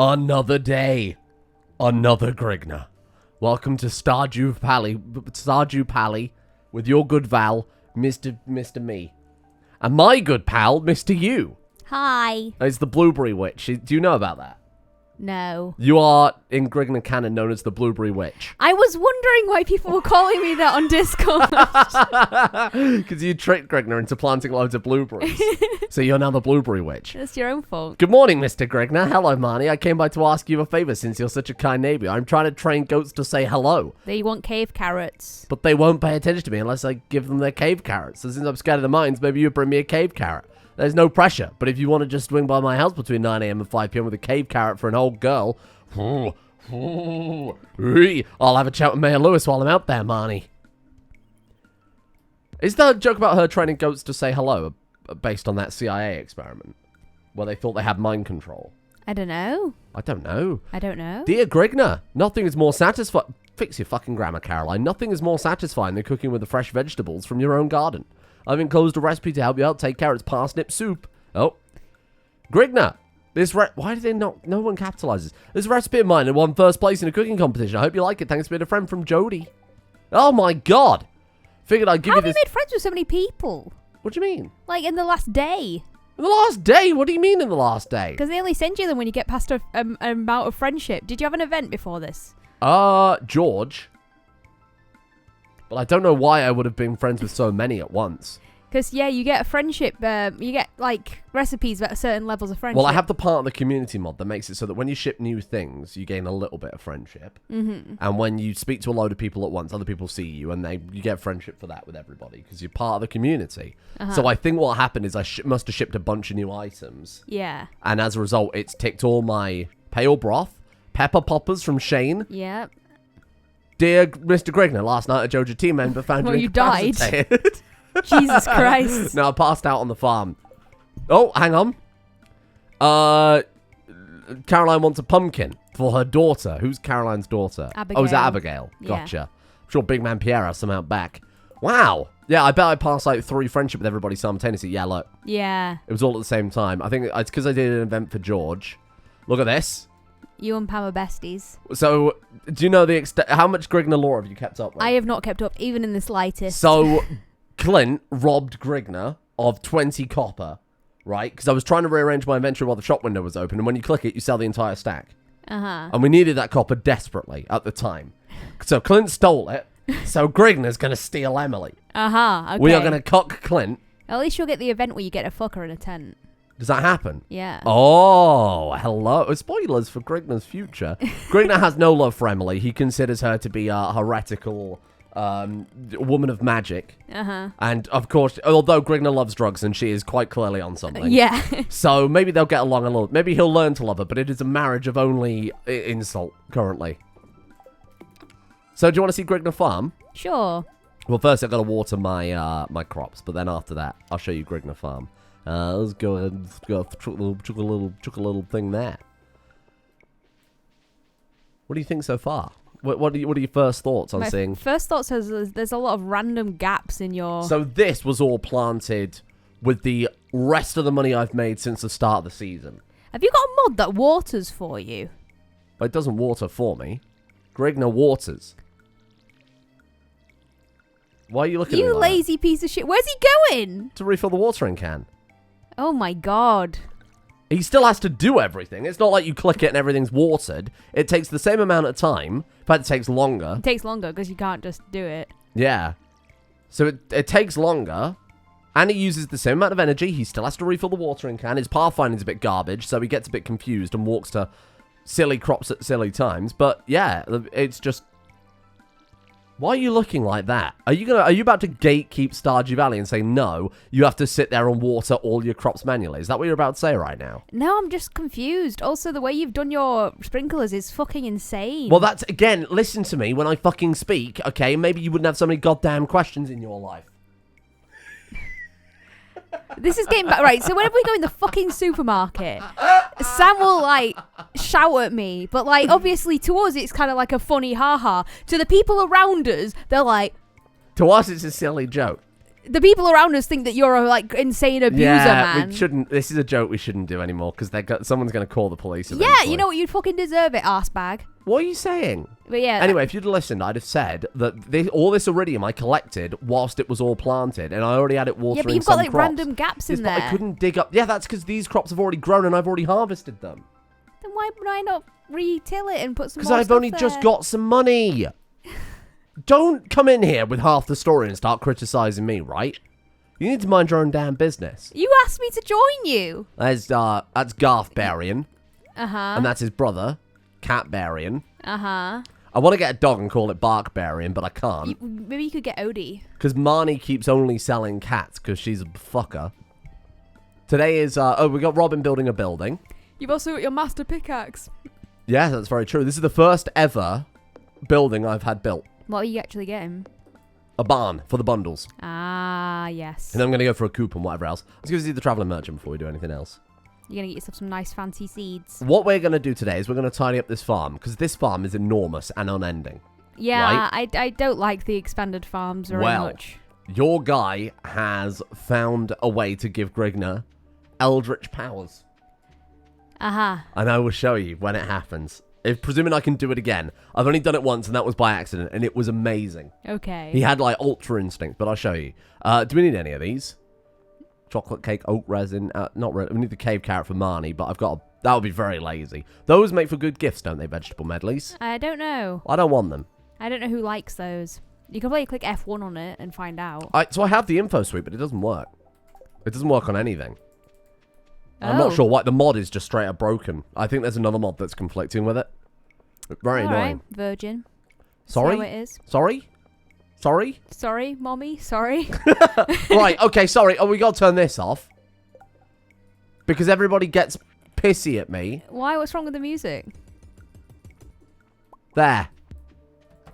Another day. Another Grignr. Welcome to Stardew Pally with your good Val, Mr. Me. And my good pal, Mr. You. Hi. It's the Blueberry Witch. Do you know about that? No. You are, in Grignr canon, known as the Blueberry Witch. I was wondering why people were calling me that on Discord. Because you tricked Grignr into planting loads of blueberries. So you're now the Blueberry Witch. That's your own fault. Good morning, Mr. Grignr. Hello, Marnie. I came by to ask you a favor since you're such a kind neighbor. I'm trying to train goats to say hello. They want cave carrots. But they won't pay attention to me unless I give them their cave carrots. So since I'm scared of the mines, maybe you bring me a cave carrot. There's no pressure. But if you want to just swing by my house between 9 a.m. and 5 p.m. with a cave carrot for an old girl, I'll have a chat with Mayor Lewis while I'm out there, Marnie. Is that a joke about her training goats to say hello based on that CIA experiment where they thought they had mind control? I don't know. I don't know. Dear Grignr, nothing is more satisfying. Fix your fucking grammar, Caroline. Nothing is more satisfying than cooking with the fresh vegetables from your own garden. I've enclosed a recipe to help you out. Take carrots, parsnip soup. Oh. Grignr. Why do they not? No one capitalizes. This recipe of mine and won first place in a cooking competition. I hope you like it. Thanks to being a friend from Jody. Oh my god. Figured I'd give How you have this. you made friends with so many people? What do you mean? Like in the last day. In the last day? What do you mean in the last day? Because they only send you them when you get past an amount of friendship. Did you have an event before this? George. But I don't know why I would have been friends with so many at once. Because, yeah, you get a friendship, you get, like, recipes at certain levels of friendship. Well, I have the part of the community mod that makes it so that when you ship new things, you gain a little bit of friendship. Mm-hmm. And when you speak to a load of people at once, other people see you, and you get friendship for that with everybody, because you're part of the community. Uh-huh. So I think what happened is I must have shipped a bunch of new items. Yeah. And as a result, it's ticked all my pale broth, pepper poppers from Shane. Yeah. Dear Mr. Grignr, last night a Joja team member found Well, you died. incapacitated. Jesus Christ. No, I passed out on the farm. Oh, hang on. Caroline wants a pumpkin for her daughter. Who's Caroline's daughter? Abigail. Oh, is that Abigail? Gotcha. Yeah. I'm sure Big Man Pierre has some out back. Wow. Yeah, I bet I passed like 3 friendship with everybody simultaneously. Yeah, look. Yeah. It was all at the same time. I think it's because I did an event for George. Look at this. You and Pam are besties. So, do you know the extent? How much Grignr lore have you kept up with? I have not kept up, even in the slightest. So, Clint robbed Grignr of 20 copper, right? Because I was trying to rearrange my inventory while the shop window was open, and when you click it, you sell the entire stack. Uh-huh. And we needed that copper desperately at the time. So Clint stole it, so Grignr's going to steal Emily. Uh-huh, okay. We are going to cock Clint. At least you'll get the event where you get a fucker in a tent. Does that happen? Yeah. Oh, hello. Spoilers for Grignr's future. Grignr has no love for Emily. He considers her to be a heretical woman of magic. Uh-huh. And, of course, although Grignr loves drugs and she is quite clearly on something. Yeah. So maybe they'll get along a little. Maybe he'll learn to love her, but it is a marriage of only insult currently. So do you want to see Grignr Farm? Sure. Well, first I've got to water my my crops, but then after that, I'll show you Grignr Farm. Let's go ahead and chuck a little thing there. What do you think so far? What are your first thoughts on seeing? First thoughts is there's a lot of random gaps in your... So this was all planted with the rest of the money I've made since the start of the season. Have you got a mod that waters for you? But it doesn't water for me. Grignr waters. Why are you looking at me You like lazy piece of shit. Where's he going? that? To refill the watering can. Oh my god. He still has to do everything. It's not like you click it and everything's watered. It takes the same amount of time. In fact, it takes longer. It takes longer because you can't just do it. Yeah. So it takes longer. And he uses the same amount of energy. He still has to refill the watering can. His pathfinding's a bit garbage, so he gets a bit confused and walks to silly crops at silly times. But yeah, it's just... Why are you looking like that? Are you about to gatekeep Stardew Valley and say, no, you have to sit there and water all your crops manually? Is that what you're about to say right now? No, I'm just confused. Also, the way you've done your sprinklers is fucking insane. Well, that's, again, listen to me when I fucking speak, okay? Maybe you wouldn't have so many goddamn questions in your life. This is getting back... Right, so whenever we go in the fucking supermarket, Sam will, like, shout at me. But, like, obviously to us, it's kind of like a funny ha-ha. To the people around us, they're like... To us, it's a silly joke. The people around us think that you're a like insane abuser, man. We shouldn't. This is a joke we shouldn't do anymore because someone's going to call the police. Yeah, eventually. you know what? You'd fucking deserve it, arsebag. What are you saying? But yeah. Anyway, if you'd listened, I'd have said that all this iridium I collected whilst it was all planted, and I already had it watering Yeah, but you've some got like crops. random gaps Yes, in but there. I couldn't dig up. Yeah, that's because these crops have already grown and I've already harvested them. Then why would I not re-till it and put some Because more I've stuff only there? just got some money. Don't come in here with half the story and start criticising me, right? You need to mind your own damn business. You asked me to join you. That's Garth Barian, Uh-huh. and that's his brother, Cat Barian. Uh-huh. I want to get a dog and call it Bark Barian, but I can't. Maybe you could get Odie. Because Marnie keeps only selling cats because she's a fucker. Today is, we got Robin building a building. You've also got your master pickaxe. Yeah, that's very true. This is the first ever building I've had built. What are you actually getting? A barn for the bundles. Ah, yes. And then I'm going to go for a coop and whatever else. Let's go see the traveller merchant before we do anything else. You're going to get yourself some nice fancy seeds. What we're going to do today is we're going to tidy up this farm, because this farm is enormous and unending. Yeah, right? I don't like the expanded farms very much. Your guy has found a way to give Grignr eldritch powers. Aha. And I will show you when it happens. If presuming I can do it again. I've only done it once, and that was by accident, and it was amazing. Okay. He had, like, ultra instinct, but I'll show you. Do we need any of these? Chocolate cake, oat resin. Not really. We need the cave carrot for Marnie, but I've got that would be very lazy. Those make for good gifts, don't they, vegetable medleys? I don't know. I don't want them. I don't know who likes those. You can probably click F1 on it and find out. So I have the info suite, but it doesn't work. It doesn't work on anything. I'm Oh. not sure why. The mod is just straight up broken. I think there's another mod that's conflicting with it. Very All annoying. right, Virgin. Sorry? See how it is. Sorry? Sorry? Sorry, mommy. Sorry. Right, okay, sorry. Oh, we got to turn this off. Because everybody gets pissy at me. Why? What's wrong with the music? There.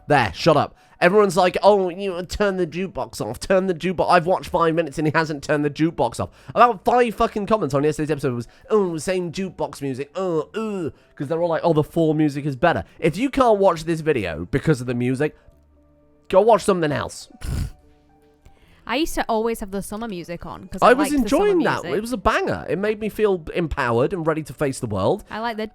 There, shut up. Everyone's like, oh, you turn the jukebox off. Turn the jukebox. I've watched 5 minutes and he hasn't turned the jukebox off. About 5 fucking comments on yesterday's episode was, oh, same jukebox music. Because they're all like, oh, the 4 music is better. If you can't watch this video because of the music, go watch something else. I used to always have the summer music on because I I was liked enjoying the that. summer music. It was a banger. It made me feel empowered and ready to face the world. I like the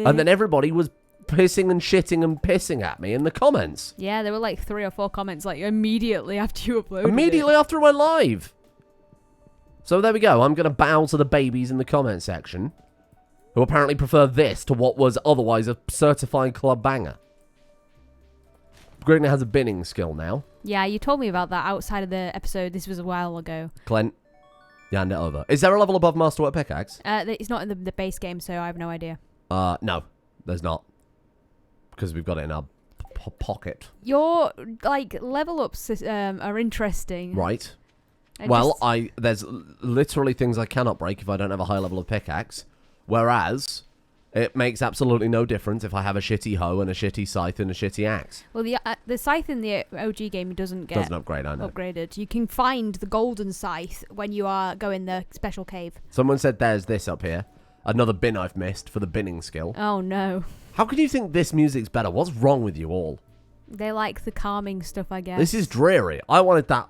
And then everybody was pissing and shitting and pissing at me in the comments. yeah, there were like 3 or 4 comments like immediately after you uploaded Immediately it. after I went live. So there we go. I'm going to bow to the babies in the comment section, who apparently prefer this to what was otherwise a certified club banger. Grignr has a binning skill now. Yeah, you told me about that outside of the episode. This was a while ago. Clint, you hand it over. Is there a level above Masterwork Pickaxe? It's not in the base game, so I have no idea. No, there's not. Because we've got it in our pocket. Your like level ups are interesting. Right. I Well, just- there's literally things I cannot break if I don't have a high level of pickaxe. Whereas, it makes absolutely no difference if I have a shitty hoe and a shitty scythe and a shitty axe. well, the scythe in the OG game doesn't get Doesn't upgrade, I know. upgraded. You can find the golden scythe when you are going the special cave. Someone said there's this up here. Another bin I've missed for the binning skill. Oh no, How can you think this music's better? What's wrong with you all? they like the calming stuff, I guess. This is dreary. I wanted that.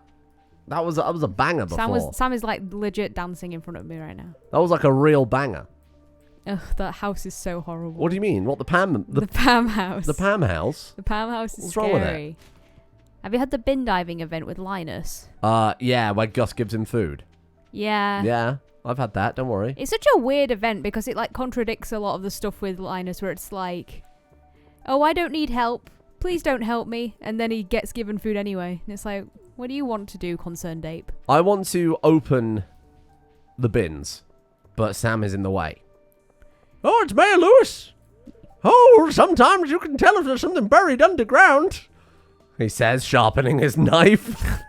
That was a banger before. Sam is like legit dancing in front of me right now. That was like a real banger. Ugh, that house is so horrible. What do you mean? What, the The Pam house. the Pam house? The Pam house is What's scary. wrong with it? Have you had the bin diving event with Linus? Yeah, where Gus gives him food. Yeah. Yeah, I've had that, don't worry. It's such a weird event because it like contradicts a lot of the stuff with Linus where it's like, oh, I don't need help. Please don't help me. And then he gets given food anyway. And it's like, what do you want to do, concerned ape? I want to open the bins, but Sam is in the way. Oh, it's Mayor Lewis. Oh, sometimes you can tell if there's something buried underground, he says, sharpening his knife.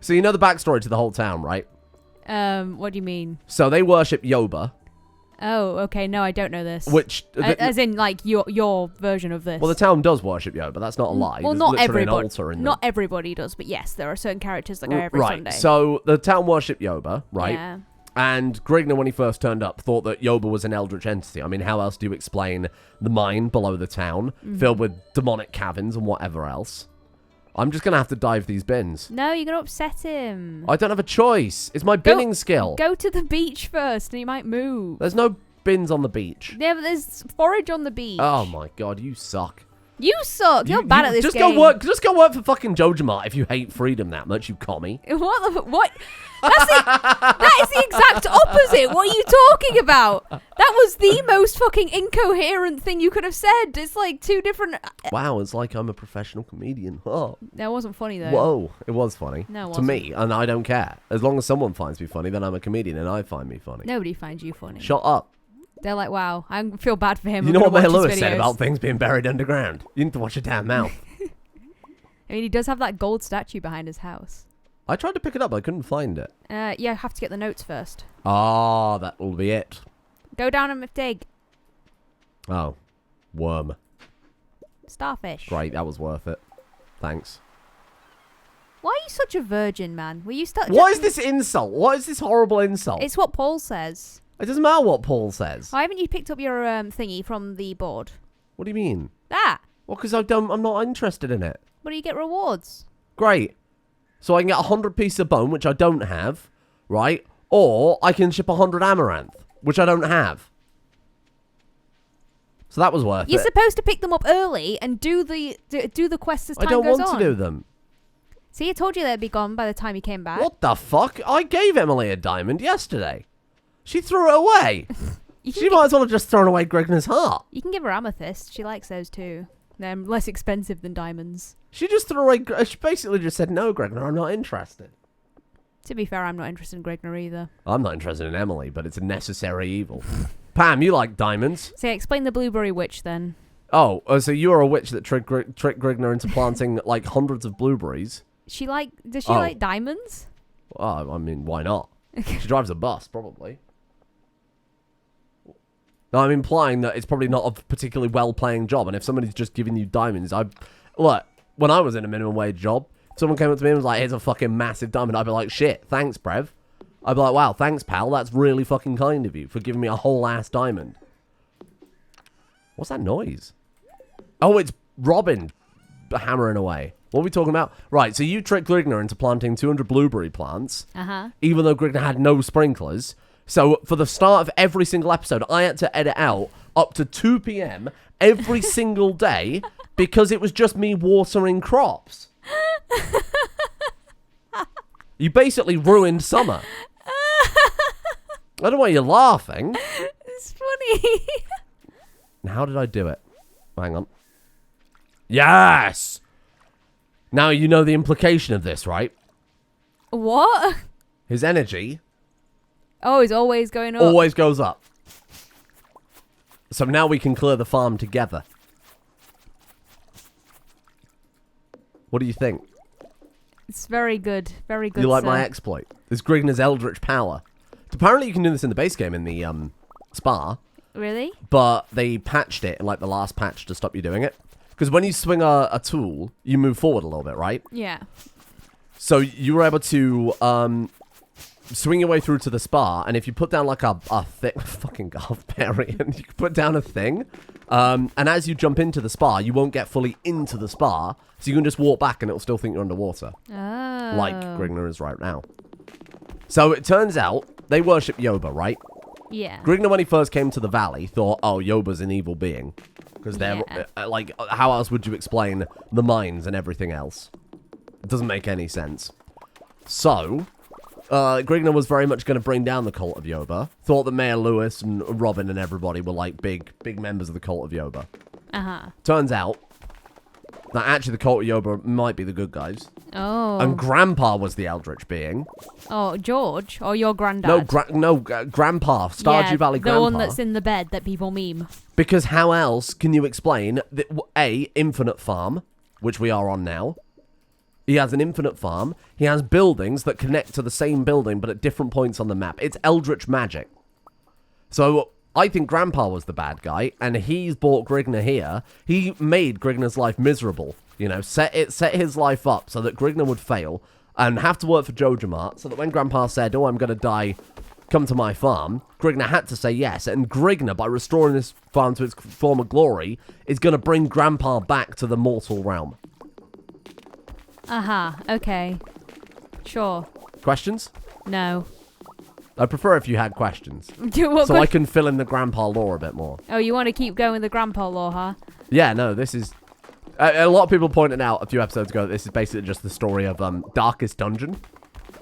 So you know the backstory to the whole town, right? What do you mean? So they worship Yoba, Oh, okay. No, I don't know this. which... As in, like, your version of this. well, the town does worship Yoba. That's not a lie. Well, There's not literally everybody. an altar in Not everybody does, but yes, there are certain characters that go every right. Sunday. So the town worship Yoba, right? Yeah. And Grignr, when he first turned up, thought that Yoba was an eldritch entity. I mean, how else do you explain the mine below the town, filled with demonic caverns and whatever else? I'm just going to have to dive these bins. No, you're going to upset him. I don't have a choice. It's my binning skill. Go to the beach first and he might move. There's no bins on the beach. Yeah, but there's forage on the beach. Oh my god, you suck. You suck. You're bad at this just game. Just go work for fucking Jojamart if you hate freedom that much, you commie. What? That is the exact opposite. What are you talking about? That was the most fucking incoherent thing you could have said. It's like two different... Wow, it's like I'm a professional comedian. Oh. That wasn't funny, though. Whoa, it was funny. No, it to wasn't. me, and I don't care. As long as someone finds me funny, then I'm a comedian and I find me funny. Nobody finds you funny. Shut up. They're like, wow, I feel bad for him. You I'm know what gonna Mayor watch his Lewis said videos. about things being buried underground? You need to watch your damn mouth. I mean, he does have that gold statue behind his house. I tried to pick it up, but I couldn't find it. Yeah, I have to get the notes first. Ah, that will be it. Go down and dig. Oh, worm. Starfish. Great, that was worth it. Thanks. Why are you such a virgin, man? Will you start? What is this insult? What is this horrible insult? It's what Paul says. It doesn't matter what Paul says. Why haven't you picked up your thingy from the board? What do you mean? That. Well, because I'm not interested in it. But you get rewards. Great. So I can get 100 pieces of bone, which I don't have, right? Or I can ship 100 amaranth, which I don't have. So that was worth it. You're supposed to pick them up early and do the quest as time goes on. I don't want to do them. See, I told you they'd be gone by the time you came back. What the fuck? I gave Emily a diamond yesterday. She threw it away. She might as well have just thrown away Grignr's heart. You can give her amethyst. She likes those too. They're less expensive than diamonds. She just threw away... She basically just said, no, Grignr, I'm not interested. To be fair, I'm not interested in Grignr either. I'm not interested in Emily, but it's a necessary evil. Pam, you like diamonds. So explain the blueberry witch then. Oh, so you are a witch that tricked Grignr into planting like hundreds of blueberries. Does she like diamonds? Well, I mean, why not? She drives a bus, probably. No, I'm implying that it's probably not a particularly well-paying job, and if somebody's just giving you diamonds, look, when I was in a minimum wage job, if someone came up to me and was like, here's a fucking massive diamond, I'd be like, shit, thanks, Brev. I'd be like, wow, thanks, pal, that's really fucking kind of you for giving me a whole-ass diamond. What's that noise? Oh, it's Robin hammering away. What are we talking about? Right, so you tricked Grignr into planting 200 blueberry plants, even though Grignr had no sprinklers. So for the start of every single episode, I had to edit out up to 2 p.m. every single day because it was just me watering crops. You basically ruined summer. I don't know why you're laughing. It's funny. Now, how did I do it? Hang on. Yes! Now you know the implication of this, right? What? His energy... Oh, it's always going up. always goes up. So now we can clear the farm together. What do you think? It's very good. Very good, You like sir. my exploit? It's Grignr's eldritch power. Apparently you can do this in the base game in the spa. Really? But they patched it in like the last patch to stop you doing it. Because when you swing a tool, you move forward a little bit, right? Yeah. So you were able to swing your way through to the spa, and if you put down like a thick fucking golf berry, and you can put down a thing, and as you jump into the spa, you won't get fully into the spa, so you can just walk back and it'll still think you're underwater. Oh. Like Grignr is right now. So it turns out they worship Yoba, right? Yeah. Grignr, when he first came to the valley, thought, oh, Yoba's an evil being. Because they're, like, how else would you explain the mines and everything else? It doesn't make any sense. So... Grignr was very much going to bring down the cult of Yoba. Thought that Mayor Lewis and Robin and everybody were like big members of the cult of Yoba. Turns out that actually the cult of Yoba might be the good guys. Oh. And Grandpa was the eldritch being. Oh, George? Or your granddad? Grandpa. Stardew Valley Grandpa. The one that's in the bed that people meme. Because how else can you explain that, A, infinite farm, which we are on now. He has an infinite farm. He has buildings that connect to the same building, but at different points on the map. It's eldritch magic. So I think Grandpa was the bad guy, and he's brought Grignr here. He made Grignr's life miserable. You know, set his life up so that Grignr would fail and have to work for Jojamart, so that when Grandpa said, oh, I'm going to die, come to my farm, Grignr had to say yes. And Grignr, by restoring this farm to its former glory, is going to bring Grandpa back to the mortal realm. Okay. Sure. Questions? No. I'd prefer if you had questions. What I can fill in the grandpa lore a bit more. Oh, you want to keep going with the grandpa lore, huh? Yeah, no, this is... A lot of people pointed out a few episodes ago that this is basically just the story of Darkest Dungeon.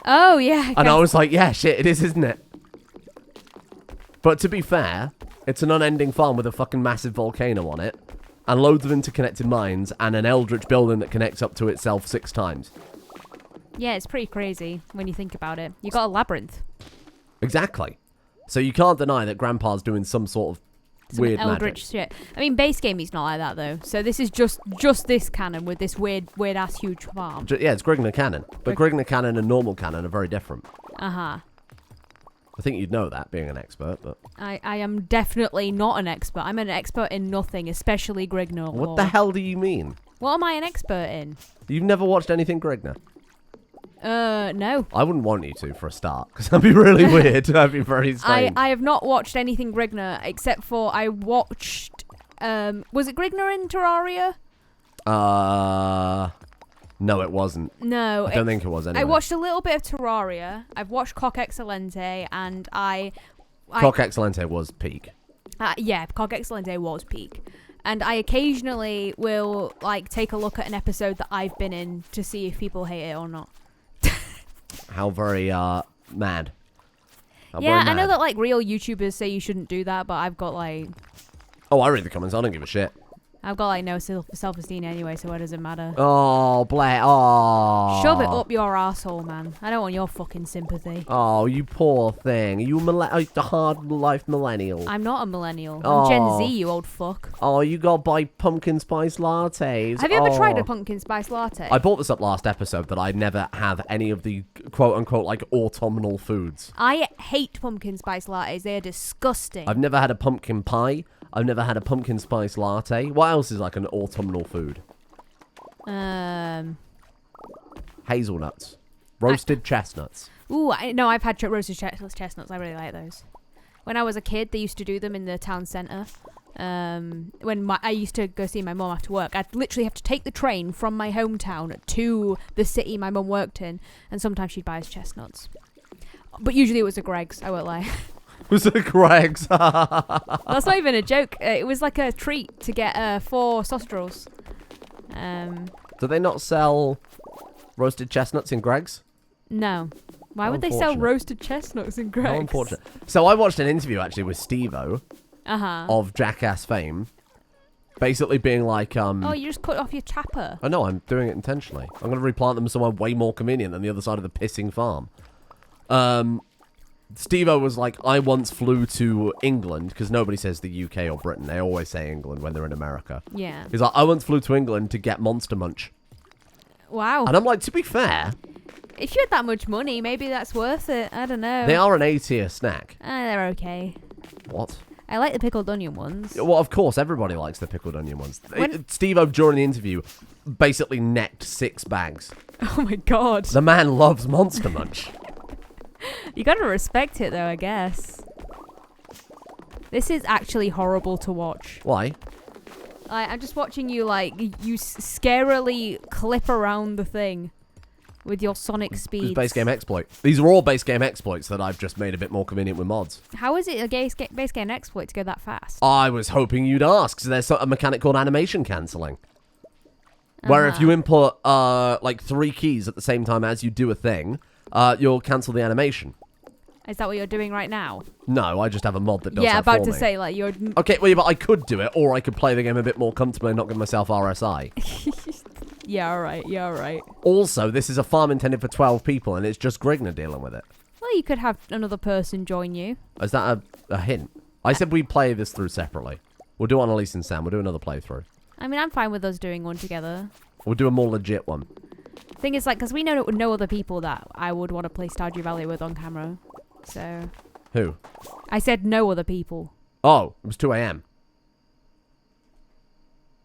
Oh, yeah. And I was like, yeah, shit, it is, isn't it? But to be fair, it's an unending farm with a fucking massive volcano on it, and loads of interconnected mines, and an eldritch building that connects up to itself 6 times. Yeah, it's pretty crazy when you think about it. You got a labyrinth. Exactly. So you can't deny that Grandpa's doing some sort of weird eldritch magic. shit. I mean, base game he's not like that though. So this is just this canon with this weird ass huge farm. Yeah, it's Grignr canon, but Grignr canon and normal canon are very different. I think you'd know that, being an expert, but... I am definitely not an expert. I'm an expert in nothing, especially Grignr lore. What the hell do you mean? What am I an expert in? You've never watched anything Grignr? No. I wouldn't want you to, for a start, because that'd be really weird. That'd be very strange. I have not watched anything Grignr, except for I watched... was it Grignr in Terraria? No, it wasn't. No. I don't think it was anyway. I watched a little bit of Terraria. I've watched Coq Excellente, and Coq Excellente was peak. Yeah, Coq Excellente was peak. And I occasionally will, like, take a look at an episode that I've been in to see if people hate it or not. How very, mad. Yeah, I know that, like, real YouTubers say you shouldn't do that, but I've got, like... Oh, I read the comments. I don't give a shit. I've got, like, no self-esteem anyway, so it doesn't matter. Oh, Blair. Oh. Shove it up your arsehole, man. I don't want your fucking sympathy. Oh, you poor thing. Are you a hard-life millennial? I'm not a millennial. I'm Gen Z, you old fuck. Oh, you got to buy pumpkin spice lattes. Have you ever tried a pumpkin spice latte? I brought this up last episode that I never have any of the quote-unquote, like, autumnal foods. I hate pumpkin spice lattes. They are disgusting. I've never had a pumpkin pie. I've never had a pumpkin spice latte. What else is like an autumnal food? Hazelnuts. Roasted chestnuts. Ooh, no, I've had roasted chestnuts. I really like those. When I was a kid, they used to do them in the town centre. When I used to go see my mum after work, I'd literally have to take the train from my hometown to the city my mum worked in, and sometimes she'd buy us chestnuts. But usually it was a Greg's, I won't lie. Was it Greg's? That's not even a joke. It was like a treat to get 4 sausage rolls. Do they not sell roasted chestnuts in Greg's? No. Why would they sell roasted chestnuts in Greg's? How unfortunate. So I watched an interview actually with Steve-O of Jackass fame, basically being like, oh, you just cut off your tapper. Oh no, I'm doing it intentionally. I'm going to replant them somewhere way more convenient than the other side of the pissing farm. Steve-O was like, I once flew to England, because nobody says the UK or Britain. They always say England when they're in America. Yeah. He's like, I once flew to England to get Monster Munch. Wow. And I'm like, to be fair... If you had that much money, maybe that's worth it. I don't know. They are an A-tier snack. They're okay. What? I like the pickled onion ones. Well, of course, everybody likes the pickled onion ones. Steve-O, during the interview, basically necked 6 bags. Oh my god. The man loves Monster Munch. You gotta respect it, though, I guess. This is actually horrible to watch. Why? I'm just watching you, like, you scarily clip around the thing with your sonic speeds. Base game exploit. These are all base game exploits that I've just made a bit more convenient with mods. How is it a base game exploit to go that fast? I was hoping you'd ask, so there's a mechanic called animation cancelling. Where if you input, like, 3 keys at the same time as you do a thing... you'll cancel the animation. Is that what you're doing right now? No, I just have a mod that does that Yeah, about for to me. say, like, you're... Okay, well, yeah, but I could do it, or I could play the game a bit more comfortably and not give myself RSI. Yeah, alright. Also, this is a farm intended for 12 people, and it's just Grignr dealing with it. Well, you could have another person join you. Is that a hint? I said we'd play this through separately. We'll do it on Elise and Sam. We'll do another playthrough. I mean, I'm fine with us doing one together. We'll do a more legit one. Thing is, like, because we know no other people that I would want to play Stardew Valley with on camera. So... Who? I said no other people. Oh, it was 2 a.m.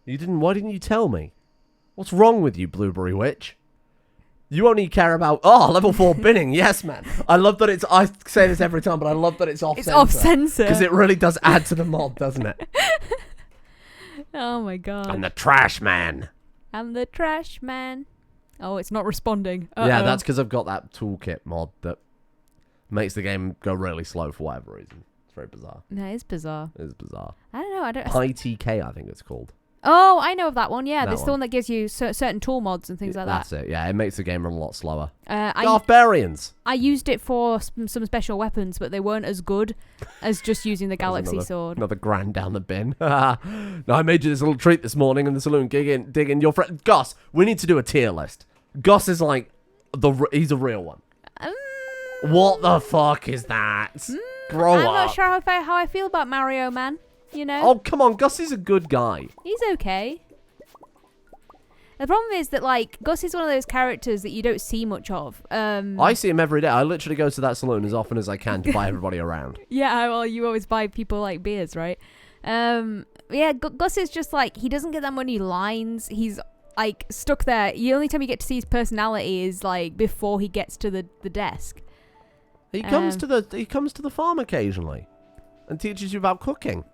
Why didn't you tell me? What's wrong with you, Blueberry Witch? You only care about... Oh, level 4 binning. Yes, man. I love that it's... I say this every time, but I love that it's off-censor. It's off-censor. Because it really does add to the mod, doesn't it? Oh, my God. I'm the trash man. I'm the trash man. Oh, it's not responding. Yeah, that's because I've got that toolkit mod that makes the game go really slow for whatever reason. It's very bizarre. No, it's bizarre. It is bizarre. I don't know. I don't. ITK, I think it's called. Oh, I know of that one. Yeah, That that's the one that gives you certain tool mods and things like that. That's it. Yeah, it makes the game run a lot slower. I Barbarians. used it for some special weapons, but they weren't as good as just using the Galaxy Sword. Another grand down the bin. No, I made you this little treat this morning in the saloon. Digging your friend Gus. We need to do a tier list. Gus is like he's a real one. What the fuck is that? Grow I'm up. not sure how I feel about Mario, man. You know? Oh, come on. Gus is a good guy. He's okay. The problem is that, like, Gus is one of those characters that you don't see much of. I see him every day. I literally go to that saloon as often as I can to buy everybody around. Yeah, well, you always buy people, like, beers, right? Yeah, Gus is just, like, he doesn't get that many lines. He's, like, stuck there. The only time you get to see his personality is, like, before he gets to the desk. He comes to the farm occasionally and teaches you about cooking.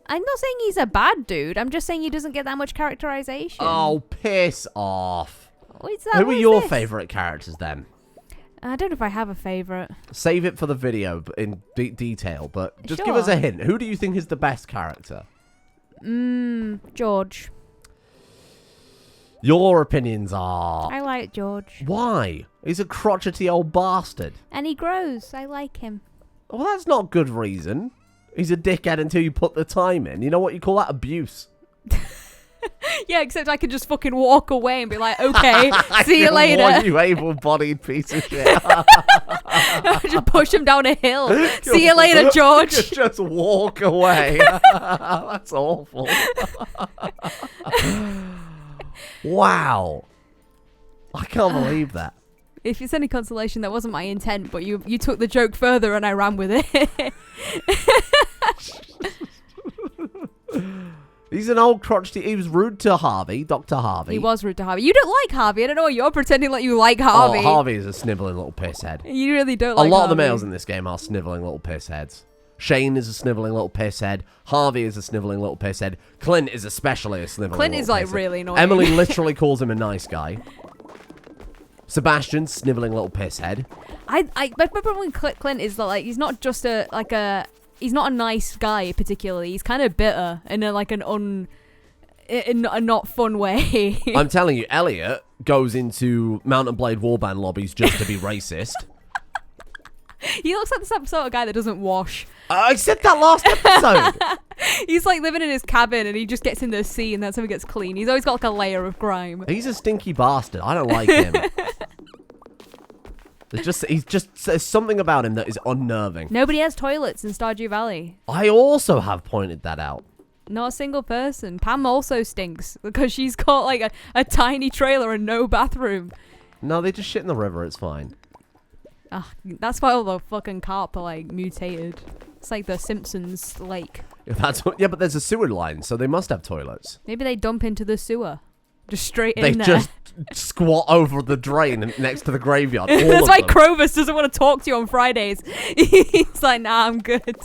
I'm not saying he's a bad dude. I'm just saying he doesn't get that much characterization. Oh, piss off. Who are your favourite characters then? I don't know if I have a favourite. Save it for the video in detail, but just give us a hint. Who do you think is the best character? George. Your opinions are... I like George. Why? He's a crotchety old bastard. And he grows. I like him. Well, that's not good reason. He's a dickhead until you put the time in. You know what you call that? Abuse. Yeah, except I can just fucking walk away and be like, okay, see you later. What, you able-bodied piece of shit. Just push him down a hill. See you later, George. Just walk away. That's awful. Wow. I can't believe that. If it's any consolation, that wasn't my intent, but you took the joke further and I ran with it. He's an old crotchety. He was rude to Harvey, Dr. Harvey. He was rude to Harvey. You don't like Harvey. I don't know. You're pretending like you like Harvey. Oh, Harvey is a snivelling little pisshead. You really don't like A lot Harvey. of the males in this game are snivelling little pissheads. Shane is a snivelling little pisshead. Harvey is a snivelling little pisshead. Clint is especially a snivelling Clint little is like pisshead. really annoying. Emily literally calls him a nice guy. Sebastian, snivelling little pisshead. My problem with Clint is that like he's not just he's not a nice guy particularly. He's kind of bitter in a not fun way. I'm telling you, Elliot goes into Mount and Blade Warband lobbies just to be racist. He looks like the sort of guy that doesn't wash. I said that last episode. He's like living in his cabin and he just gets in the sea and that's how he gets clean. He's always got like a layer of grime. He's a stinky bastard. I don't like him. There's something about him that is unnerving. Nobody has toilets in Stardew Valley. I also have pointed that out. Not a single person. Pam also stinks because she's got like a tiny trailer and no bathroom. No, they just shit in the river. It's fine. That's why all the fucking carp are like mutated. It's like the Simpsons lake. Yeah, but there's a sewer line, so they must have toilets. Maybe they dump into the sewer. Just straight in there. They just squat over the drain next to the graveyard. That's why Clovis doesn't want to talk to you on Fridays. He's like, nah, I'm good.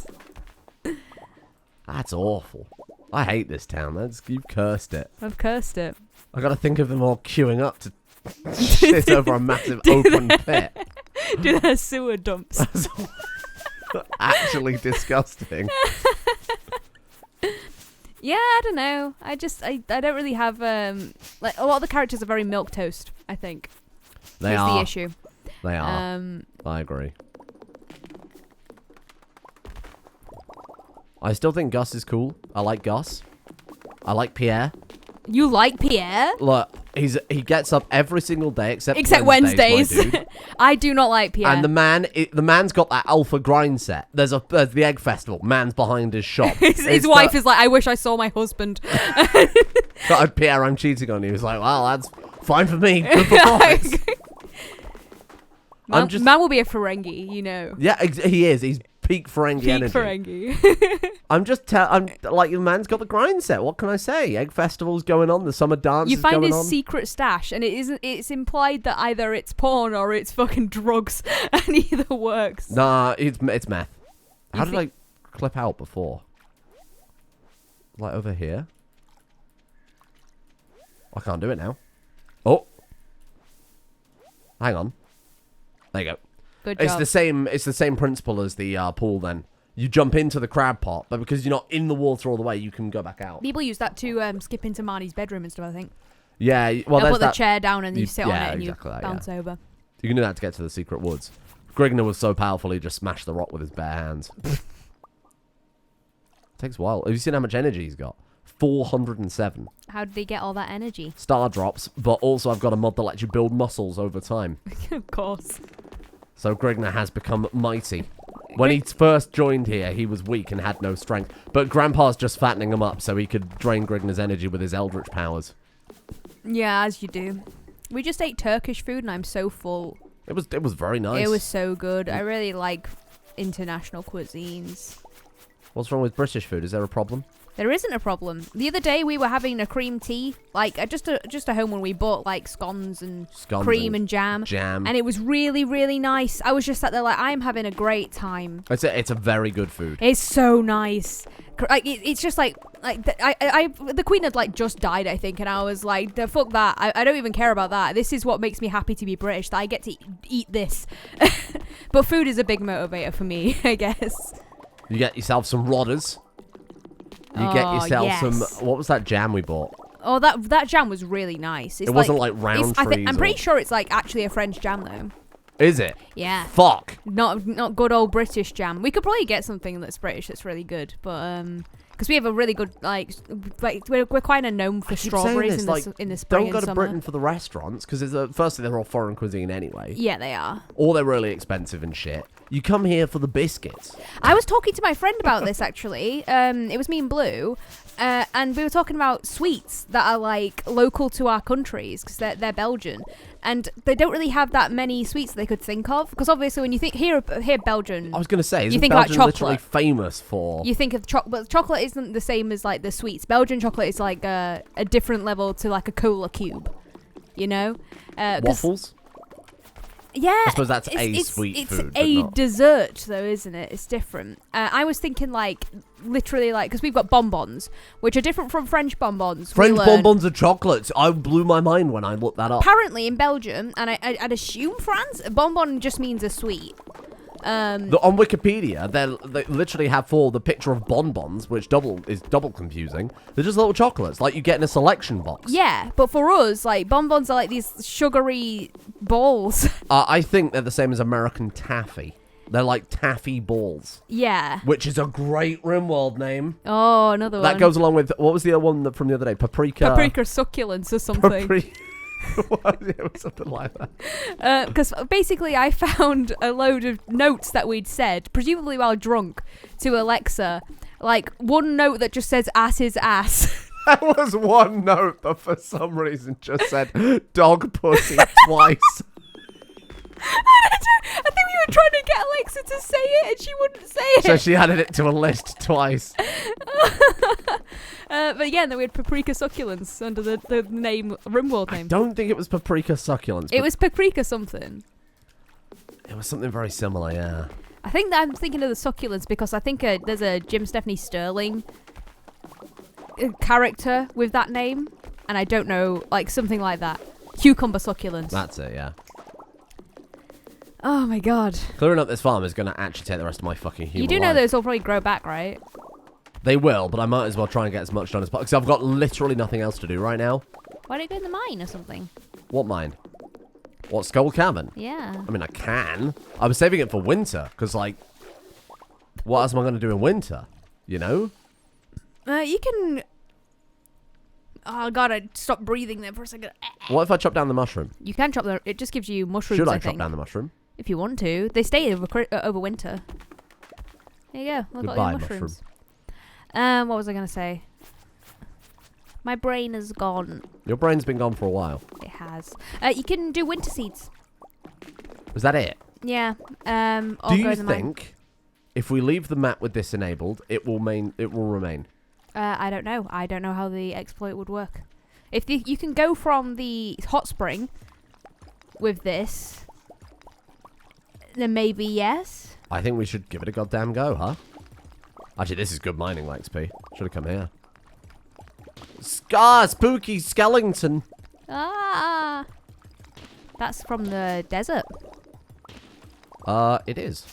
That's awful. I hate this town. You've cursed it. I've cursed it. I gotta think of them all queuing up to shit over a massive open pit. Do their sewer dumps. That's actually disgusting. Yeah, I don't know. I don't really have like a lot of the characters are very milquetoast, I think. They That's are. the issue. They are. I agree. I still think Gus is cool. I like Gus. I like Pierre. You like Pierre? Look, he gets up every single day except Wednesdays. my dude. I do not like Pierre. And the man's got that alpha grind set. There's the egg festival. Man's behind his shop. his wife is like, I wish I saw my husband. Pierre, I'm cheating on you. He's like, well, that's fine for me. Good performance. Man will be a Ferengi, you know. Yeah, he is. He's peak Ferengi energy. Ferengi. I'm like, the man's got the grind set. What can I say? Egg festival's going on. The summer dance is going on. You find his secret stash, and it's implied that either it's porn or it's fucking drugs, and either works. Nah, it's meth. How did I clip out before? Like over here? I can't do it now. Oh. Hang on. There you go. Good It's job. the same. It's the same principle as the pool. Then you jump into the crab pot, but because you're not in the water all the way, you can go back out. People use that to skip into Marnie's bedroom and stuff, I think. Yeah. Well, They'll there's put the that. chair down and you sit on it and exactly you that, bounce over. You can do that to get to the secret woods. Grignr was so powerful, he just smashed the rock with his bare hands. Takes a while. Have you seen how much energy he's got? 407. How did he get all that energy? Star drops, but also I've got a mod that lets you build muscles over time. Of course. So Grignr has become mighty. When he first joined here, he was weak and had no strength. But Grandpa's just fattening him up so he could drain Grignr's energy with his eldritch powers. Yeah, as you do. We just ate Turkish food and I'm so full. It was very nice. It was so good. I really like international cuisines. What's wrong with British food? Is there a problem? There isn't a problem. The other day we were having a cream tea, like just a home when we bought like scones and cream and jam. And it was really, really nice. I was just sat there like, I'm having a great time. It's a very good food. It's so nice. Like it's just like the Queen had like just died, I think, and I was like, fuck that. I don't even care about that. This is what makes me happy to be British. That I get to eat this. But food is a big motivator for me, I guess. You get yourself some rodders. You get yourself some... What was that jam we bought? Oh, that jam was really nice. It wasn't like round trees. I'm pretty sure it's like actually a French jam though. Is it? Yeah. Fuck. Not good old British jam. We could probably get something that's British that's really good, but because we have a really good like we're kind of known for strawberries in the spring and summer. Don't go to Britain for the restaurants because firstly they're all foreign cuisine anyway. Yeah, they are. Or they're really expensive and shit. You come here for the biscuits. I was talking to my friend about this actually. It was me and Blue, and we were talking about sweets that are like local to our countries because they're Belgian, and they don't really have that many sweets they could think of. Because obviously, when you think here Belgian, I was going to say, you think Belgian about literally chocolate. Famous for? You think of chocolate, but chocolate isn't the same as like the sweets. Belgian chocolate is like a different level to like a cola cube, you know? Waffles. Yeah, I suppose that's sweet food. It's a not... dessert, though, isn't it? It's different. I was thinking, like, literally, like, because we've got bonbons, which are different from French bonbons. French bonbons are chocolates. I blew my mind when I looked that up. Apparently, in Belgium, and I'd assume France, a bonbon just means a sweet. On Wikipedia, they literally have the picture of bonbons, which is double confusing. They're just little chocolates, like you get in a selection box. Yeah, but for us, like, bonbons are like these sugary balls. I think they're the same as American taffy. They're like taffy balls. Yeah. Which is a great RimWorld name. Oh, another one. That goes along with, what was the other one from the other day? Paprika succulents or something. It was something like that. Because basically I found a load of notes that we'd said, presumably while drunk, to Alexa. Like, one note that just says ass is ass. There was one note that for some reason just said dog pussy twice. I think we were trying to get Alexa to say it and she wouldn't say it. So she added it to a list twice. But yeah, then we had paprika succulents under the name, RimWorld name. I don't think it was paprika succulents. It was paprika something. It was something very similar, yeah. I think that I'm thinking of the succulents because I think there's a Jim Stephanie Sterling character with that name. And I don't know, like something like that. Cucumber succulents. That's it, yeah. Oh my god. Clearing up this farm is going to actually take the rest of my fucking human You do know those will probably grow back, right? They will, but I might as well try and get as much done as possible. Because I've got literally nothing else to do right now. Why don't you go in the mine or something? What mine? What, Skull Cavern? Yeah. I mean, I can. I was saving it for winter, because, like, what else am I going to do in winter? You know? You can... Oh god, I stopped breathing there for a second. What if I chop down the mushroom? You can chop them. It just gives you mushrooms, Should I think. chop down the mushroom? If you want to. They stay over winter. There you go. Look at Goodbye, your mushrooms. What was I going to say? My brain is gone. Your brain's been gone for a while. It has. You can do winter seeds. Is that it? Yeah. Do you think if we leave the map with this enabled, it will remain? I don't know. I don't know how the exploit would work. If you can go from the hot spring with this, then maybe yes. I think we should give it a goddamn go, huh? Actually, this is good mining, XP. Should have come here. Spooky skeleton. Ah. That's from the desert. It is.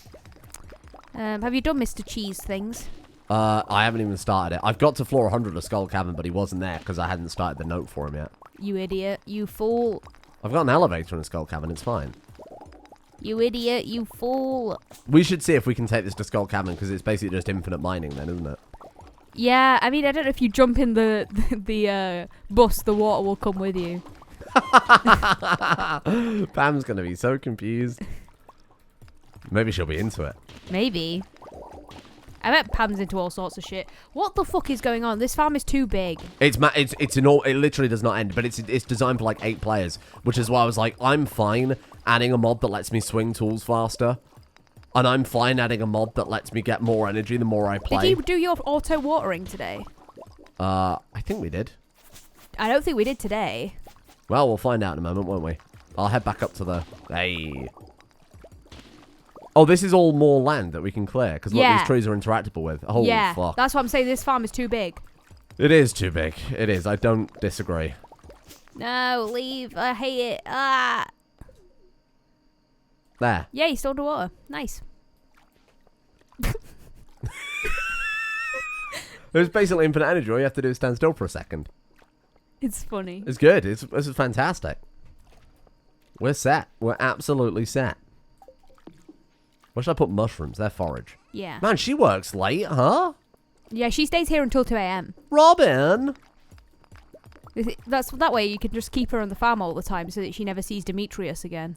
Have you done Mr. Cheese things? I haven't even started it. I've got to floor 100 of Skull Cavern, but he wasn't there because I hadn't started the note for him yet. You idiot. You fool. I've got an elevator in Skull Cavern. It's fine. You idiot. You fool. We should see if we can take this to Skull Cavern because it's basically just infinite mining then, isn't it? Yeah, I mean, I don't know if you jump in the bus, the water will come with you. Pam's going to be so confused. Maybe she'll be into it. Maybe. I bet Pam's into all sorts of shit. What the fuck is going on? This farm is too big. It literally does not end, but it's designed for like 8 players, which is why I was like, I'm fine adding a mod that lets me swing tools faster, and I'm fine adding a mod that lets me get more energy the more I play. Did you do your auto watering today? I think we did. I don't think we did today. Well, we'll find out in a moment, won't we? I'll head back up to the... Hey. Oh, this is all more land that we can clear, because look, these trees are interactable with. Oh, yeah, fuck. that's what I'm saying. This farm is too big. It is too big. It is. I don't disagree. No, leave. I hate it. Ah. There. Yeah, he's still underwater. Nice. There's basically infinite energy. All you have to do is stand still for a second. It's funny. It's good. This is fantastic. We're set. We're absolutely set. Where should I put mushrooms? They're forage. Yeah. Man, she works late, huh? Yeah, she stays here until 2 a.m. Robin! That way you can just keep her on the farm all the time so that she never sees Demetrius again.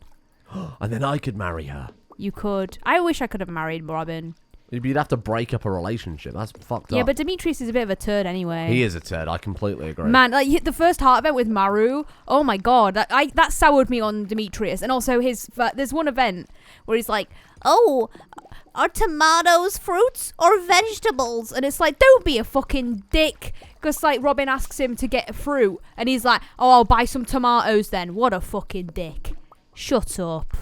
And then I could marry her. You could. I wish I could have married Robin. You'd have to break up a relationship. That's fucked up. Yeah, but Demetrius is a bit of a turd anyway. He is a turd. I completely agree. Man, like the first heart event with Maru. Oh my god, that soured me on Demetrius. And also there's one event where he's like, "Oh, are tomatoes fruits or vegetables?" And it's like, don't be a fucking dick. Because like Robin asks him to get a fruit, and he's like, "Oh, I'll buy some tomatoes then." What a fucking dick. Shut up.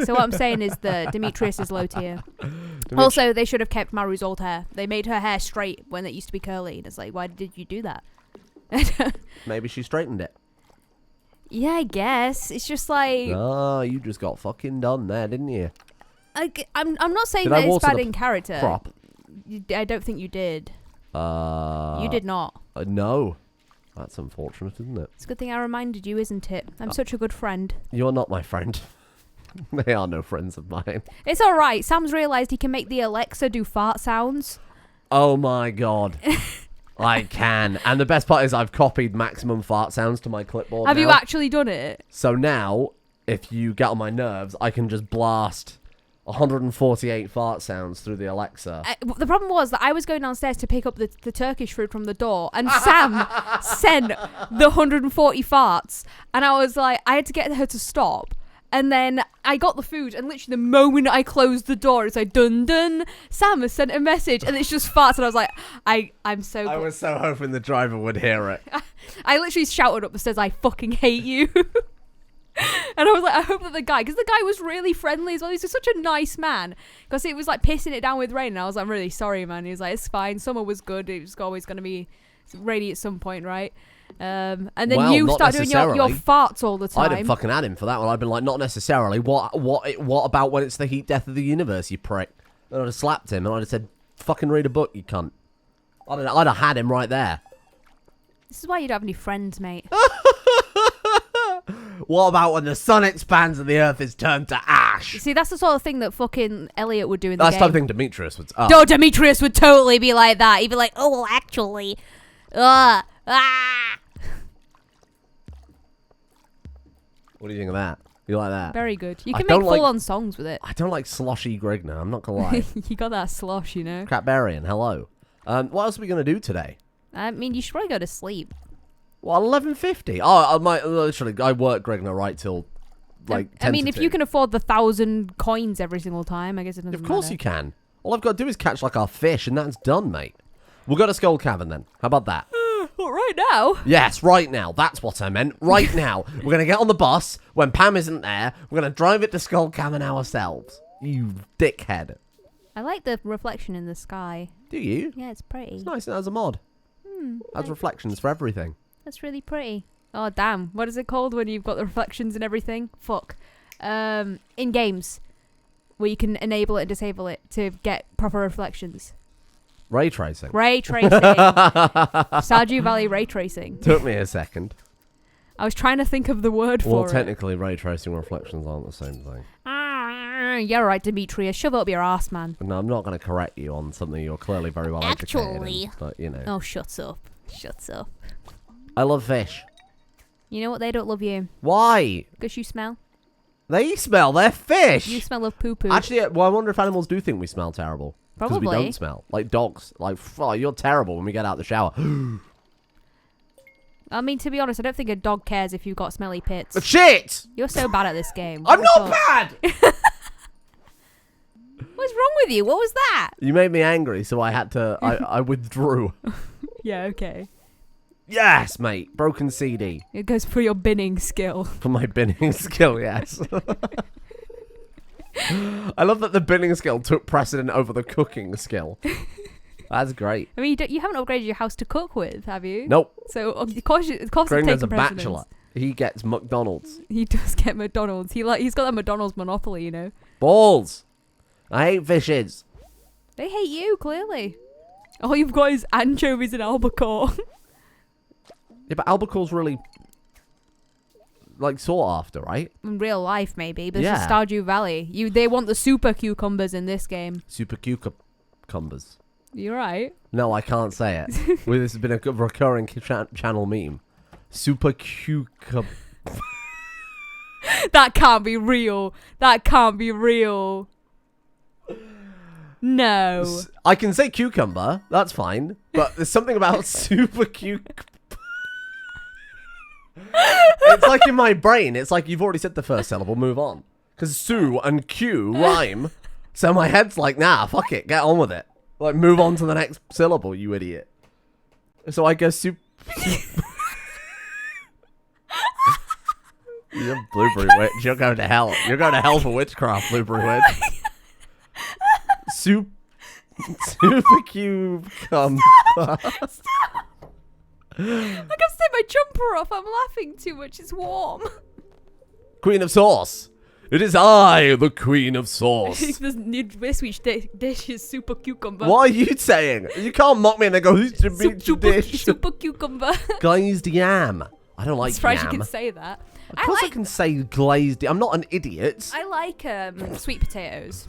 So what I'm saying is that Demetrius is low tier. Also, they should have kept Maru's old hair. They made her hair straight when it used to be curly. And it's like, why did you do that? Maybe she straightened it. Yeah, I guess. It's just like... Oh, you just got fucking done there, didn't you? I'm not saying that it's bad in character. Crop? I don't think you did. You did not. No. That's unfortunate, isn't it? It's a good thing I reminded you, isn't it? I'm such a good friend. You're not my friend. They are no friends of mine. It's alright. Sam's realised he can make the Alexa do fart sounds. Oh my god. I can. And the best part is I've copied maximum fart sounds to my clipboard Have now. you actually done it? So now, if you get on my nerves, I can just blast 148 fart sounds through the Alexa. The problem was that I was going downstairs to pick up the Turkish food from the door, and Sam sent the 140 farts, and I was like, I had to get her to stop. And then I got the food, and literally the moment I closed the door, it's like, dun dun, Sam has sent a message, and it's just farts, and I was like, I'm so... I was so hoping the driver would hear it. I literally shouted up the stairs, I fucking hate you. And I was like, I hope that the guy, because the guy was really friendly as well, he's just such a nice man, because it was like pissing it down with rain, and I was like, I'm really sorry, man. He was like, it's fine, summer was good, it was always going to be rainy at some point, right? And then you start doing your farts all the time. I'd have fucking had him for that one. I'd been like, not necessarily. What about when it's the heat death of the universe, you prick? And I'd have slapped him and I'd have said, fucking read a book, you cunt. I'd have had him right there. This is why you don't have any friends, mate. What about when the sun expands and the earth is turned to ash? See, that's the sort of thing that fucking Elliot would do in the game. That's the type of thing Demetrius would... No, Demetrius would totally be like that. He'd be like, oh, well, actually... What do you think of that? You like that? Very good. You can make full-on songs with it. I don't like sloshy Grignr, I'm not gonna lie. You got that slosh, you know. Crapbarian, hello. What else are we gonna do today? I mean, you should probably go to sleep. Well, 11:50. Oh, I might literally. I work Grignr right till like 10 I mean, to if 2. you can afford the 1,000 coins every single time, I guess it doesn't matter. Of course you can. All I've got to do is catch like our fish, and that's done, mate. We'll go to Skull Cavern then. How about that? What, right now? Yes, right now. That's what I meant. Right now. We're going to get on the bus when Pam isn't there. We're going to drive it to Skull Cavern ourselves. You dickhead. I like the reflection in the sky. Do you? Yeah, it's pretty. It's nice. It has a mod. Has reflections for everything. That's really pretty. Oh, damn. What is it called when you've got the reflections and everything? Fuck. In games, where you can enable it and disable it to get proper reflections. Ray tracing. Ray tracing. Stardew Valley ray tracing. Took me a second. I was trying to think of the word for it. Well, technically, ray tracing and reflections aren't the same thing. You're right, Demetrius. Shove it up your ass, man. No, I'm not going to correct you on something you're clearly very well educated in, but, you know. Oh, shut up. Shut up. I love fish. You know what? They don't love you. Why? Because you smell. They smell. They're fish. You smell of poo-poo. Actually, well, I wonder if animals do think we smell terrible. Because we Probably. don't smell. Like dogs. Like, oh, you're terrible when we get out the shower. I mean, to be honest, I don't think a dog cares if you've got smelly pits. Shit! You're so bad at this game. I'm What the not fuck? bad! What's wrong with you? What was that? You made me angry, so I had to... I withdrew. Yeah, okay. Yes, mate. Broken CD. It goes for your binning skill. For my binning skill, yes. I love that the binning skill took precedent over the cooking skill. That's great. I mean, you haven't upgraded your house to cook with, have you? Nope. So, of course it's Grignr's taking a precedence. bachelor. He gets McDonald's. He does get McDonald's. He's got that McDonald's monopoly, you know. Balls. I hate fishes. They hate you, clearly. All you've got is anchovies and albacore. Yeah, but albacore's really... like, sought after, right? In real life, maybe. But Yeah. it's Stardew Valley. They want the super cucumbers in this game. Super cucumbers. You're right. No, I can't say it. Well, this has been a recurring channel meme. Super cucumber. That can't be real. That can't be real. No. I can say cucumber. That's fine. But there's something about super It's like in my brain. It's like you've already said the first syllable. Move on. Because Sue and Q rhyme. So my head's like, nah, fuck it. Get on with it. Like, move on to the next syllable, you idiot. So I go super... You're blueberry witch. You're going to hell. You're going to hell for witchcraft, blueberry witch. Super cube come. I can't take my jumper off. I'm laughing too much. It's warm. Queen of sauce. It is I, the queen of sauce. This week's dish is super cucumber. What are you saying? You can't mock me and then go, who's the dish? Super cucumber. Glazed yam. I don't like I'm surprised yam. you can say that. Of course I can say glazed. I'm not an idiot. I like sweet potatoes.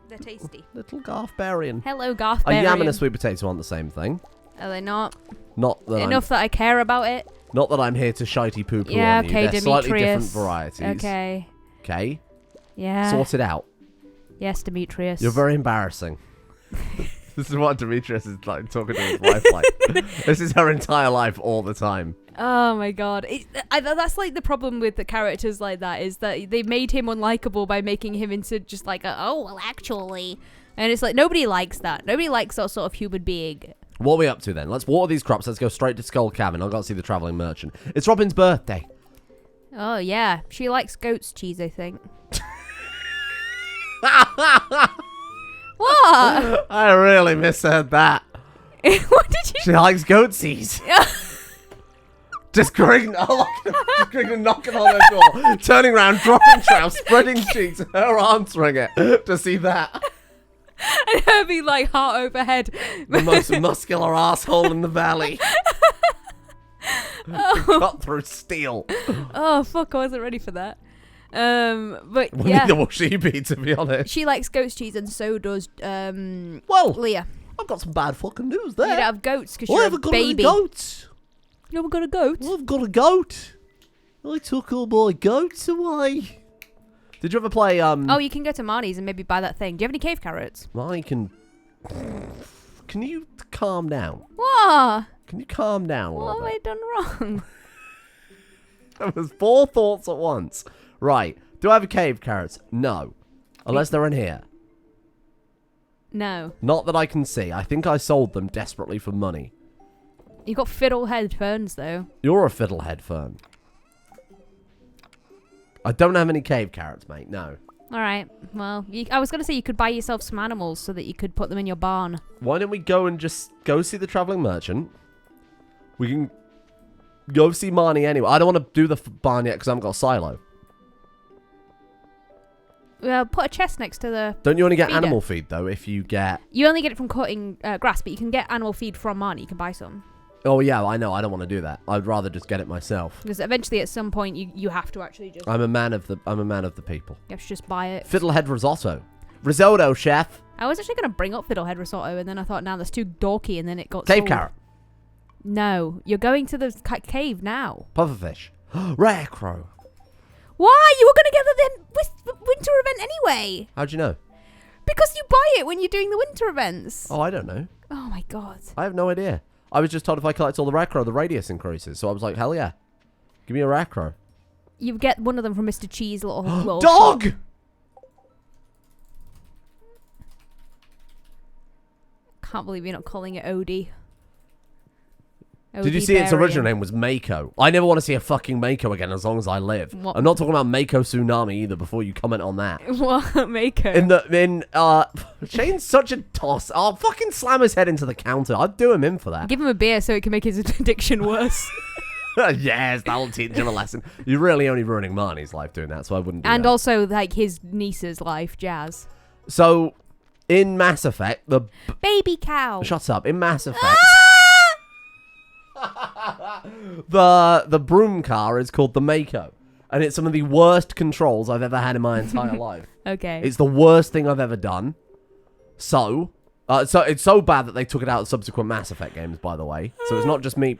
They're tasty. Little Garthbarian. Hello, Garth. A yam and a sweet potato aren't the same thing. Are they not? Not that Enough that I care about it. Not that I'm here to shitey poo poo Yeah, on you. okay, They're slightly different Demetrius. varieties. Okay. Okay. Yeah. Sort it out. Yes, Demetrius. You're very embarrassing. This is what Demetrius is like talking to his wife like. This is her entire life all the time. Oh my god. That's like the problem with the characters like that, is that they made him unlikable by making him into just like actually. And it's like, nobody likes that. Nobody likes that sort of human being. What are we up to then? Let's water these crops. Let's go straight to Skull Cabin. I've got to see the travelling merchant. It's Robin's birthday. Oh yeah. She likes goat's cheese, I think. What? I really misheard that. What did you... She likes goatsies. Just Grignr, just Grignr knocking on her door, turning around, dropping trout, spreading cheeks, and her answering it to see that. And her being like heart overhead. The most muscular asshole in the valley. Cut through steel. Oh fuck, I wasn't ready for that. But Well, yeah. neither will she be, to be honest. She likes goat's cheese, and so does Well, Leah. I've got some bad fucking news You there. don't have goats because Well, you're I've a got baby. a goat. You haven't got a goat? Well, I've got a goat. I took all my goats away. Did you ever play, Oh, you can go to Marnie's and maybe buy that thing. Do you have any cave carrots? I can... Can you calm down? What? Can you calm down a What little have I bit? done wrong? There was 4 thoughts at once. Right. Do I have a cave carrots? No. Unless they're in here. No. Not that I can see. I think I sold them desperately for money. You got fiddlehead ferns though. You're a fiddlehead fern. I don't have any cave carrots, mate. No. All right. Well, I was gonna say you could buy yourself some animals so that you could put them in your barn. Why don't we go and just go see the travelling merchant? We can Go see Marnie anyway. I don't want to do the barn yet because I haven't got a silo. Put a chest next to the... Don't you only get feeder. animal feed, though, if you get... You only get it from cutting grass, but you can get animal feed from Marnie. You can buy some. Oh, yeah, I know. I don't want to do that. I'd rather just get it myself. Because eventually, at some point, you have to actually just... I'm a man of the people. You have to just buy it. Fiddlehead risotto. Risotto, chef. I was actually going to bring up Fiddlehead Risotto, and then I thought, now that's too dorky, and then it got Cave sold. carrot. No, you're going to the cave now. Pufferfish. Rare crow. Why? You were going to get the winter event anyway. How'd you know? Because you buy it when you're doing the winter events. Oh, I don't know. Oh my god. I have no idea. I was just told if I collect all the rare crow, the radius increases. So I was like, hell yeah. Give me a rare crow. You get one of them from Mr. Cheese, little Dog! shop. Can't believe you're not calling it Odie. Did you see its original name was Mako? I never want to see a fucking Mako again as long as I live. What? I'm not talking about Mako Tsunami either before you comment on that. What? Mako? Shane's such a toss. I'll fucking slam his head into the counter. I'd do him in for that. Give him a beer so it can make his addiction worse. Yes, that'll teach him a lesson. You're really only ruining Marnie's life doing that, so I wouldn't do And that. also, like, his niece's life, Jazz. So, in Mass Effect, Baby cow. Shut up. In Mass Effect... the broom car is called the Mako, and it's some of the worst controls I've ever had in my entire life. Okay. It's the worst thing I've ever done. So it's so bad that they took it out of subsequent Mass Effect games, by the way. So it's not just me.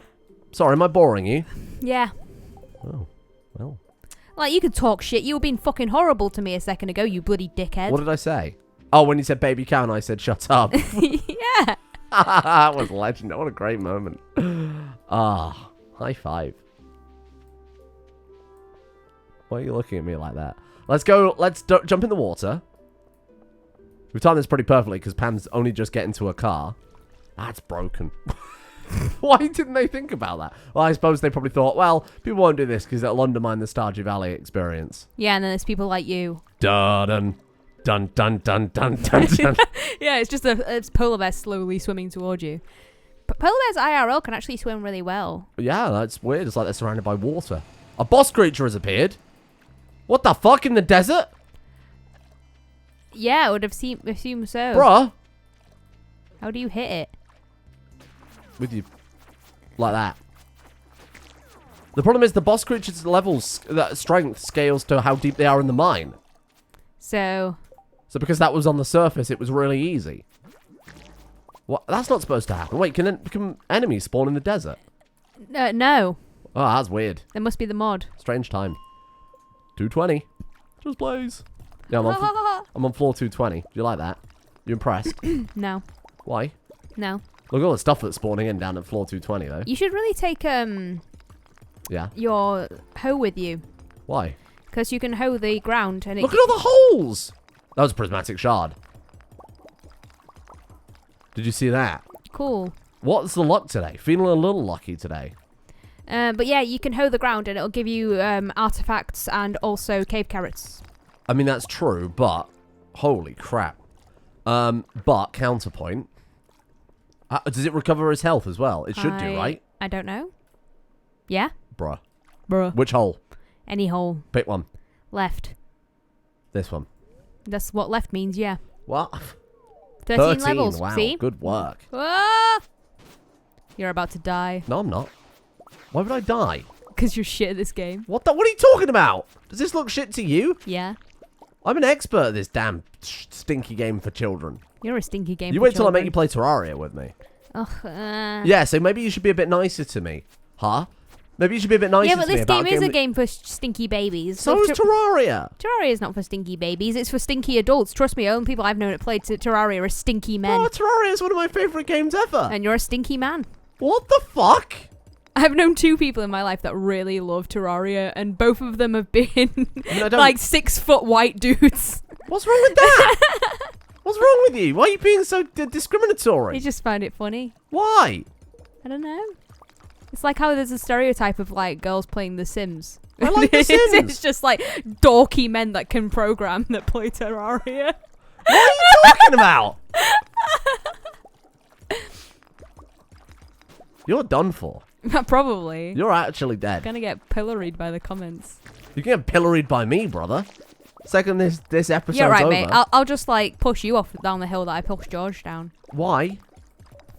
Sorry, am I boring you? Yeah. Oh, well. Like, you could talk shit. You were being fucking horrible to me a second ago, you bloody dickhead. What did I say? Oh, when you said baby cow and I said shut up. Yeah. That was legend. What a great moment. High five. Why are you looking at me like that? Let's go. Let's jump in the water. We've timed this pretty perfectly because Pam's only just getting to her car. That's broken. Why didn't they think about that? Well, I suppose they probably thought, well, people won't do this because it'll undermine the Stardew Valley experience. Yeah, and then there's people like you. Dun dun dun dun dun dun dun. Yeah, it's just it's polar bear slowly swimming towards you. But polar bears IRL can actually swim really well. Yeah, that's weird. It's like they're surrounded by water. A boss creature has appeared. What the fuck in the desert? Yeah, I would have assumed so. Bruh. How do you hit it? With you. Like that. The problem is the boss creature's levels, that strength scales to how deep they are in the mine. So because that was on the surface, it was really easy. What? That's not supposed to happen. Wait, can enemies spawn in the desert? No. Oh, that's weird. There must be the mod. Strange time. 220. Just plays. Yeah, I'm on floor 220. Do you like that? You impressed? No. Why? No. Look at all the stuff that's spawning in down at floor 220, though. You should really take Yeah. your hoe with you. Why? Because you can hoe the ground and Look at all the holes! That was a prismatic shard. Did you see that? Cool. What's the luck today? Feeling a little lucky today. But yeah, you can hoe the ground and it'll give you artifacts and also cave carrots. I mean, that's true, but... Holy crap. But, counterpoint. Does it recover his health as well? It should do, right? I don't know. Yeah? Bruh. Bruh. Which hole? Any hole. Pick one. Left. This one. That's what left means, yeah. What? 13 levels. Wow, See? good work. Ah! You're about to die. No, I'm not. Why would I die? Because you're shit at this game. What are you talking about? Does this look shit to you? Yeah. I'm an expert at this damn stinky game for children. You're a stinky game You for wait till I children. make you play Terraria with me. Ugh. Yeah, so maybe you should be a bit nicer to me. Huh? Maybe you should be a bit nicer Yeah, to but me this about game is a game for stinky babies. So is Terraria. Terraria is not for stinky babies. It's for stinky adults. Trust me, only people I've known that played Terraria are stinky men. Oh, Terraria is one of my favourite games ever. And you're a stinky man. What the fuck? I've known 2 people in my life that really love Terraria, and both of them have been like 6-foot white dudes. What's wrong with that? What's wrong with you? Why are you being so discriminatory? I just find it funny. Why? I don't know. It's like how there's a stereotype of like girls playing The Sims. I like The Sims. It's just like dorky men that can program that play Terraria. What are you talking about? You're done for. Probably. You're actually dead. Gonna get pilloried by the comments. You can get pilloried by me, brother. Second this episode's Yeah, right, over. mate. I'll just like push you off down the hill that I pushed George down. Why?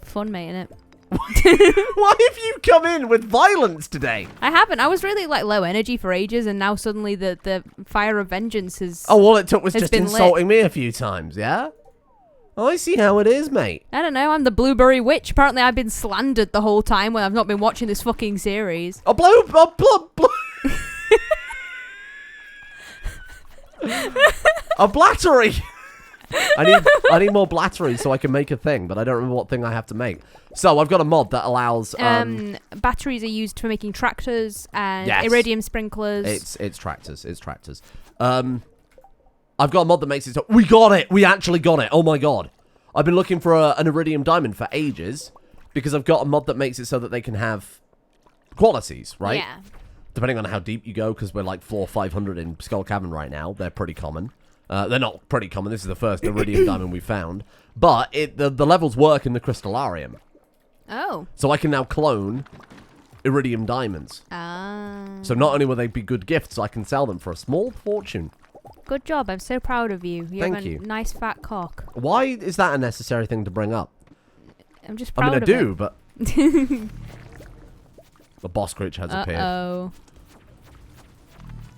Fun, mate, innit? Why have you come in with violence today? I haven't. I was really like low energy for ages, and now suddenly the fire of vengeance has. Oh, all it took was has just been insulting me a few times, yeah? Oh, I see how it is, mate. I don't know. I'm the blueberry witch. Apparently, I've been slandered the whole time when I've not been watching this fucking series. Oh, blow. A blattery. I need more blattery so I can make a thing, but I don't remember what thing I have to make. So I've got a mod that allows batteries are used for making tractors and yes. iridium sprinklers. It's tractors. I've got a mod that makes it so we got it. We actually got it. Oh my god. I've been looking for an iridium diamond for ages because I've got a mod that makes it so that they can have qualities, right? Yeah. Depending on how deep you go, because we're like 400 or 500 in Skull Cavern right now. They're pretty common. They're not pretty common. This is the first iridium diamond we found. But the levels work in the crystallarium. Oh. So I can now clone iridium diamonds. Ah. So not only will they be good gifts, I can sell them for a small fortune. Good job. I'm so proud of you. Thank have you. a nice fat cock. Why is that a necessary thing to bring up? I'm just proud I of do, it. but... The boss creature has appeared. Uh-oh.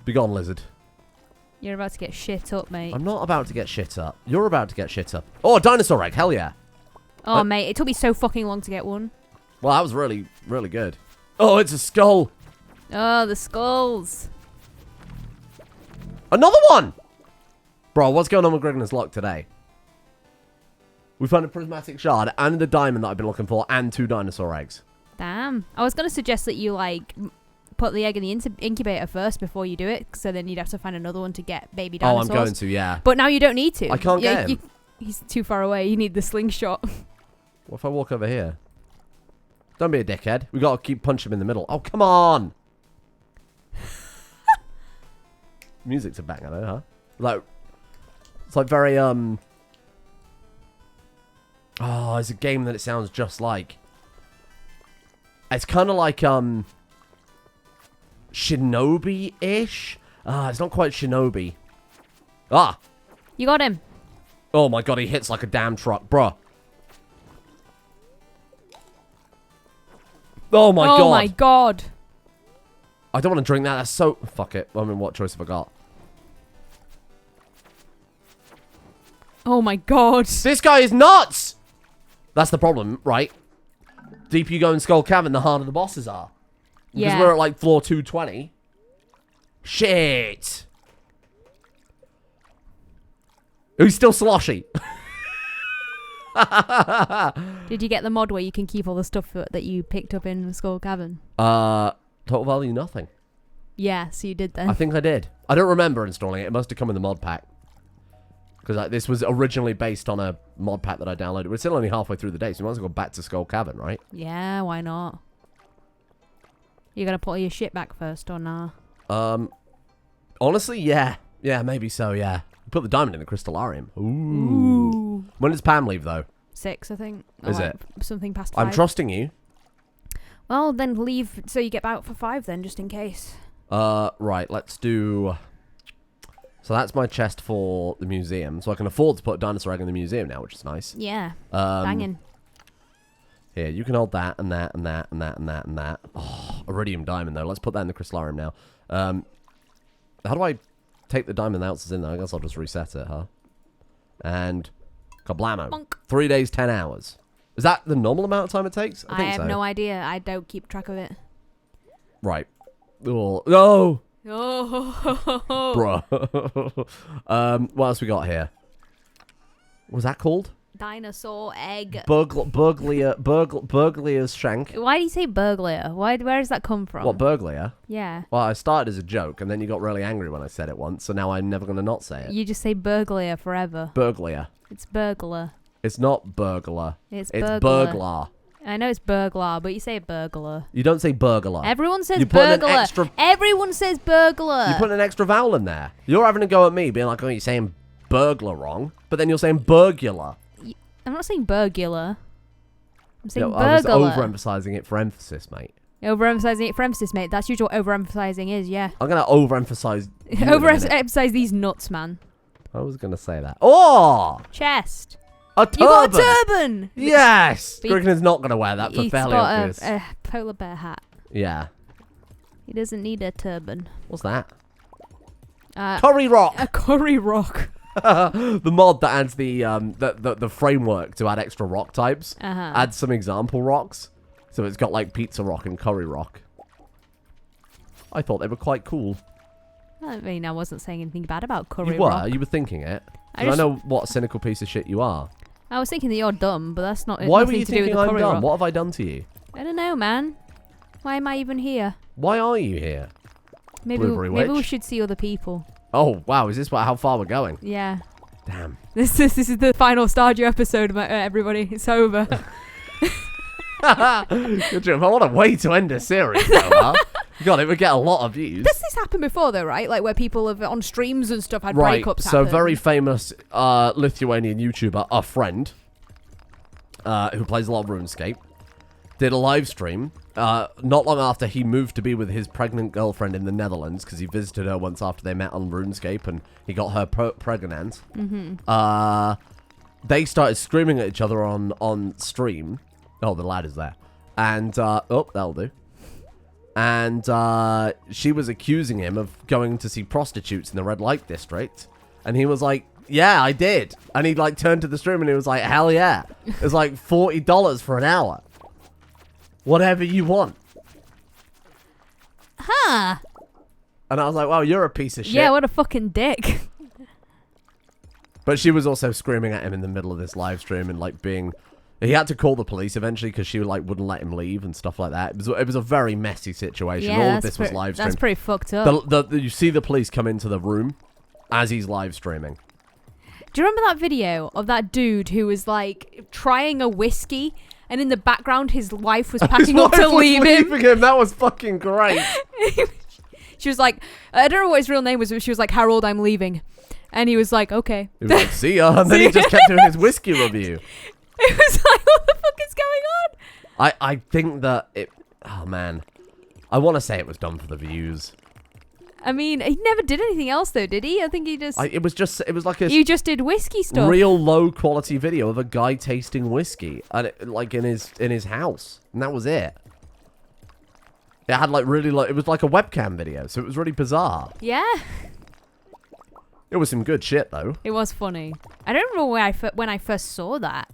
Be gone, lizard. You're about to get shit up, mate. I'm not about to get shit up. You're about to get shit up. Oh, a dinosaur egg. Hell yeah. Oh, mate. It took me so fucking long to get one. Well, that was really, really good. Oh, it's a skull. Oh, the skulls. Another one! Bro, what's going on with Grignr's Lock today? We found a prismatic shard and the diamond that I've been looking for and 2 dinosaur eggs. Damn. I was going to suggest that you, like, put the egg in the incubator first before you do it, so then you'd have to find another one to get baby dinosaurs. Oh, I'm going to, yeah. But now you don't need to. I can't get him. He's too far away. You need the slingshot. What if I walk over here? Don't be a dickhead. We got to keep punching him in the middle. Oh, come on! Music's a banger, though, huh? Like, it's like very, Oh, it's a game that it sounds just like. It's kind of like, Shinobi-ish? It's not quite Shinobi. Ah! You got him. Oh my god, he hits like a damn truck. Bruh. Oh my god. Oh my god. I don't want to drink that. That's so... Fuck it. I mean, what choice have I got? Oh my god. This guy is nuts! That's the problem, right? Deeper you go in Skull Cavern, the harder the bosses are. Because Yeah. we're at like floor 220. Shit! He's still sloshy. Did you get the mod where you can keep all the stuff that you picked up in Skull Cavern? Total value nothing. Yeah, so you did then. I think I did. I don't remember installing it. It must have come in the mod pack. Because this was originally based on a mod pack that I downloaded. We're still only halfway through the day, so we might as well go back to Skull Cavern, right? Yeah, why not? You gotta put all your shit back first, or nah? Honestly, yeah. Yeah, maybe so, yeah. Put the diamond in the crystallarium. Ooh. Ooh. When does Pam leave, though? 6, I think. Is Or it? Something past 5. I'm trusting you. Well, then leave so you get back for 5 then, just in case. Right, let's do... So that's my chest for the museum. So I can afford to put a dinosaur egg in the museum now, which is nice. Yeah. Banging. Here, you can hold that and that and that and that and that and that. Oh, iridium diamond, though. Let's put that in the crystallarium now. How do I take the diamond out that's in there? I guess I'll just reset it, huh? And kablamo. Bonk. 3 days, 10 hours. Is that the normal amount of time it takes? I think have so. no idea. I don't keep track of it. Right. Oh, no! Oh. Bruh. What else we got here? What was that called? Dinosaur egg. Burglier's shank. Why do you say burglar? Where does that come from? What, burglar? Yeah. Well, I started as a joke, and then you got really angry when I said it once, so now I'm never going to not say it. You just say burglar forever. Burglar. It's burglar. It's not burglar. It's burglar. burglar. I know it's burglar, but you say burglar. You don't say burglar. Everyone says You put an burglar. extra- Everyone says burglar. You put an extra vowel in there. You're having a go at me, being like, oh, you're saying burglar wrong, but then you're saying burglar. I'm not saying burglar. I'm saying I was burglar. overemphasizing it for emphasis, mate. Overemphasizing it for emphasis, mate. That's usually what overemphasizing is, yeah. I'm going to overemphasize. Overemphasize these nuts, man. I was going to say that. Oh! Chest. A turban! You got a turban! Yes! But Grignor's not going to wear that for He's fairly got obvious. a polar bear hat. Yeah. He doesn't need a turban. What's that? Uh, Curry Rock! A curry rock. The mod that adds the framework to add extra rock types adds some example rocks. So it's got like pizza rock and curry rock. I thought they were quite cool. I mean, I wasn't saying anything bad about curry You were. rock. You were thinking it. I know what a cynical piece of shit you are. I was thinking that you're dumb, but that's not. Why were nothing you to do with thinking the I'm curry dumb? rock. What have I done to you? I don't know, man. Why am I even here? Why are you here? Maybe Blueberry maybe we witch? should see other people. Oh wow! Is this how far we're going? Yeah. Damn. This is the final Stardew episode, everybody. It's over. Good job. What a way to end a series, though, huh? God, it would get a lot of views. This happened before, though, right? Like where people have on streams and stuff had Right. breakups So happen. very famous Lithuanian YouTuber, a friend, who plays a lot of RuneScape, did a live stream not long after he moved to be with his pregnant girlfriend in the Netherlands because he visited her once after they met on RuneScape and he got her pregnant. They started screaming at each other on stream. Oh, the lad is there. And, oh, that'll do. And she was accusing him of going to see prostitutes in the red light district. And he was like, yeah, I did. And he like turned to the stream and he was like, hell yeah. It was like $40 for an hour. Whatever you want. Huh. And I was like, wow, you're a piece of shit. Yeah, what a fucking dick. But she was also screaming at him in the middle of this live stream and like being... He had to call the police eventually because she like wouldn't let him leave and stuff like that. It was a very messy situation. Yeah, All of this was live streamed. That's pretty fucked up. You see the police come into the room as he's live streaming. Do you remember that video of that dude who was like trying a whiskey and in the background his wife was packing up to leave him? That was fucking great. She was like, I don't know what his real name was, but she was like, Harold, I'm leaving. And he was like, okay. He was like, see ya. And then he just kept doing his whiskey review. It was like, what the fuck is going on? I think that it... Oh, man. I want to say it was done for the views. I mean, he never did anything else, though, did he? I think he just... It was like a... You just did whiskey stuff. Real low-quality video of a guy tasting whiskey. And like in his house. And that was it. It had like really... It was like a webcam video. So it was really bizarre. Yeah. It was some good shit, though. It was funny. I don't remember when I first saw that.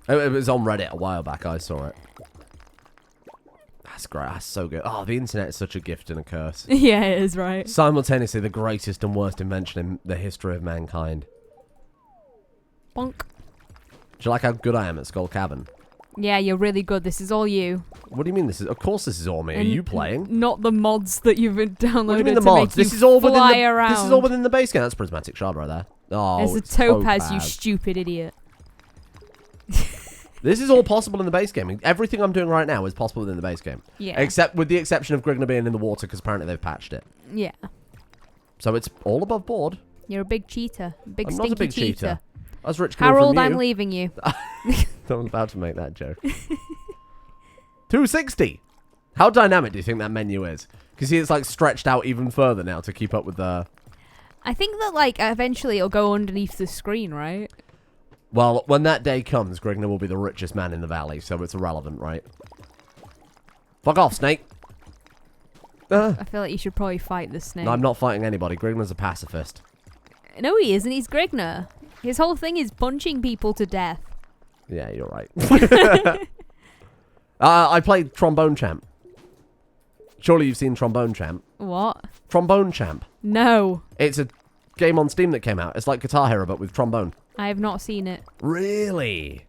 It was on Reddit a while back. I saw it. That's great. That's so good. Oh, the internet is such a gift and a curse. Yeah, it is, right? Simultaneously, the greatest and worst invention in the history of mankind. Bonk. Do you like how good I am at Skull Cabin? Yeah, you're really good. This is all you. What do you mean? Of course, this is all me. Are you playing? Not the mods that you've downloaded What do you mean the to mods? make This you is all fly around. This is all within the base game. That's prismatic shard right there. Oh, There's a it's topaz, you stupid idiot. This is all possible in the base game. Everything I'm doing right now is possible within the base game. Yeah. Except with the exception of Grignr being in the water because apparently they've patched it. Yeah. So it's all above board. You're a big cheater. Big I'm stinky not a big cheater. I was rich coming Harold, from you. I'm leaving you. I'm about to make that joke. 260. How dynamic do you think that menu is? Because see, it's like stretched out even further now to keep up with the... I think that like eventually it'll go underneath the screen, right? Well, when that day comes, Grignr will be the richest man in the valley, so it's irrelevant, right? Fuck off, snake. I feel like you should probably fight the snake. No, I'm not fighting anybody. Grignr's a pacifist. No, he isn't. He's Grignr. His whole thing is punching people to death. Yeah, you're right. I played Trombone Champ. Surely you've seen Trombone Champ. What? Trombone Champ. No. It's a game on Steam that came out. It's like Guitar Hero, but with trombone. I have not seen it. Really?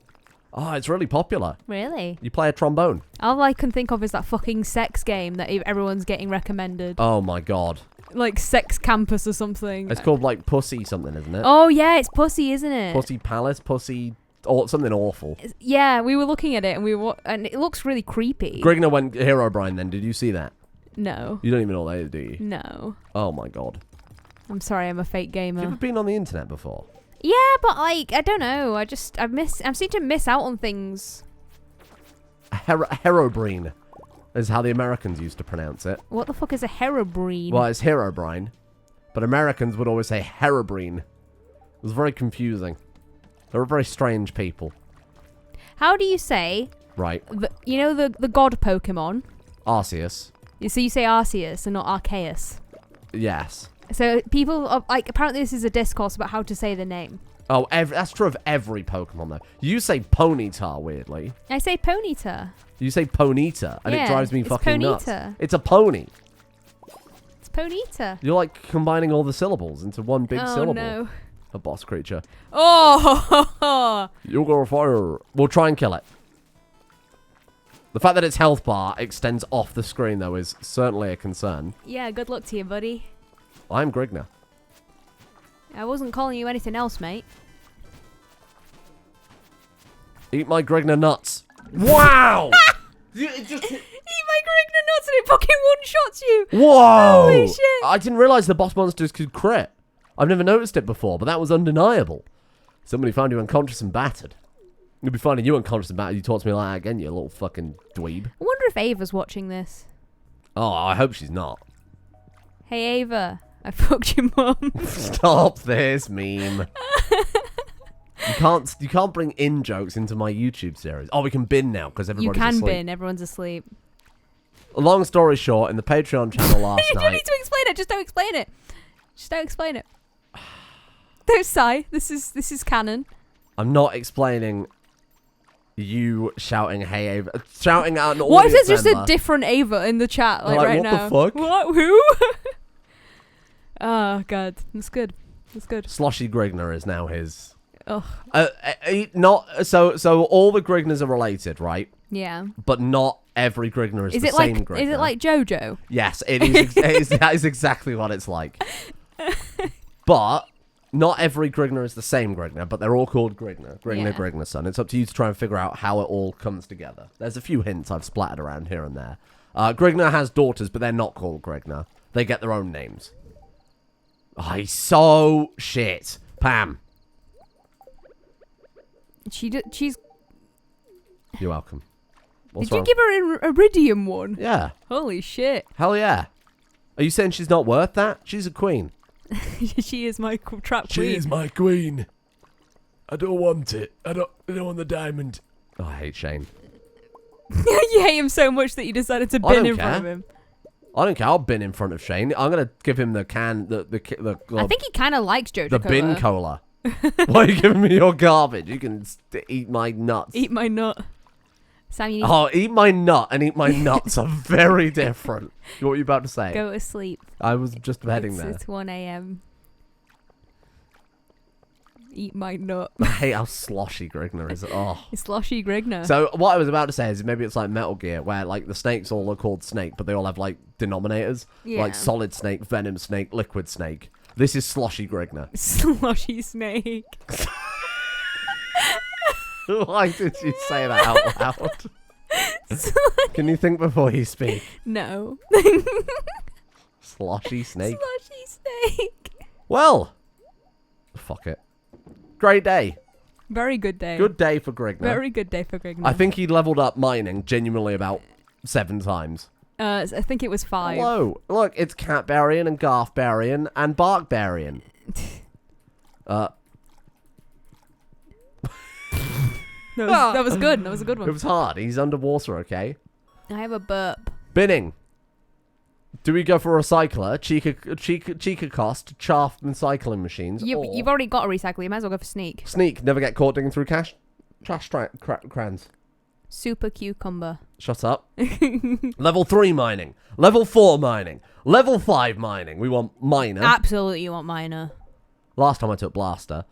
Oh, it's really popular. Really? You play a trombone. All I can think of is that fucking sex game that everyone's getting recommended. Oh my god. Like Sex Campus or something. It's called like Pussy something, isn't it? Oh yeah, it's Pussy, isn't it? Pussy Palace, Pussy... Or something awful. Yeah, we were looking at it and it looks really creepy. Grignr went Herobrine then. Did you see that? No. You don't even know what that is, do you? No. Oh my god. I'm sorry, I'm a fake gamer. Have you ever been on the internet before? Yeah, but like, I don't know. I seem to miss out on things. Herobrine. is how the Americans used to pronounce it. What the fuck is a Herobrine? Well, it's Herobrine. But Americans would always say Herobrine. It was very confusing. They were very strange people. How do you say... Right. You know the god Pokemon? Arceus. So you say Arceus and not Arceus. Yes. So people are, like, apparently this is a discourse about how to say the name. Oh, that's true of every Pokemon, though. You say Ponyta, weirdly. I say Ponyta. You say Ponyta, and it drives me fucking nuts. Ponyta. It's a pony. It's Ponyta. You're, like, combining all the syllables into one big syllable. Oh, no. A boss creature. Oh! You're gonna fire. We'll try and kill it. The fact that its health bar extends off the screen, though, is certainly a concern. Yeah, good luck to you, buddy. I'm Grignr. I wasn't calling you anything else, mate. Eat my Grignr nuts. Wow! It just... Eat my Grignr nuts and it fucking one-shots you! Whoa! Holy shit! I didn't realise the boss monsters could crit. I've never noticed it before, but that was undeniable. Somebody found you unconscious and battered. You'll be finding you unconscious and battered. You talk to me like that again, you little fucking dweeb. I wonder if Ava's watching this. Oh, I hope she's not. Hey, Ava. I fucked your mum. Stop this meme. You can't bring in jokes into my YouTube series. Oh, we can bin now because everybody's asleep. You can bin. Everyone's asleep. Long story short, in the Patreon channel last You night... don't need to explain it. Just don't explain it. Just don't explain it. Don't sigh. This is canon. I'm not explaining you shouting, hey, Ava. Shouting out an audience What if there's just member. a different Ava in the chat right what now? What the fuck? What? Who? Oh, God. That's good. That's good. Sloshy Grignr is now his... Ugh. So all the Grigners are related, right? Yeah. But not every Grignr is the same Grignr. Is it like JoJo? Yes, it is. That is exactly what it's like. But not every Grignr is the same Grignr, but they're all called Grignr. Grignr Grignrson. It's up to you to try and figure out how it all comes together. There's a few hints I've splattered around here and there. Grignr has daughters, but they're not called Grignr. They get their own names. Oh, he's so shit. Pam. She's... You're welcome. Did you give her an iridium one? Yeah. Holy shit. Hell yeah. Are you saying she's not worth that? She's a queen. She is my trap queen. She is my queen. I don't want it. I don't want the diamond. Oh, I hate Shane. You hate him so much that you decided to bin in front of him. I don't care. I'll bin in front of Shane. I'm gonna give him the can. The I think he kind of likes JoJo the Cola. bin cola. Why are you giving me your garbage? You can eat my nuts. Eat my nut. Sam, you need eat my nut and eat my nuts are very different. What were you about to say? go to sleep. I was just heading there. It's 1 a.m. Eat my nut. I hate how sloshy Grignr is. Oh. It's sloshy Grignr. So what I was about to say is maybe it's like Metal Gear, where like the snakes all are called snake, but they all have like denominators, like solid snake, venom snake, liquid snake. This is sloshy Grignr. Sloshy snake. Why did you say that out loud? Can you think before you speak? No. Sloshy snake. Sloshy snake. Well, fuck it. Great day. Very good day. Good day for Grignr. Very good day for Grignr. I think he leveled up mining genuinely about 7 times. I think it was 5. Hello. Look, it's Catbarian and Garthbarian and Barkbarian. That was good. That was a good It one. was hard. He's underwater, okay? I have a burp. Binning. Do we go for a recycler, cheaper cost, chaff and cycling machines? You've already got a recycle. You might as well go for sneak. Sneak, never get caught digging through trash crans. Super cucumber. Shut up. Level 3 mining. Level 4 mining. Level 5 mining. We want miner. Absolutely, you want miner. Last time I took blaster.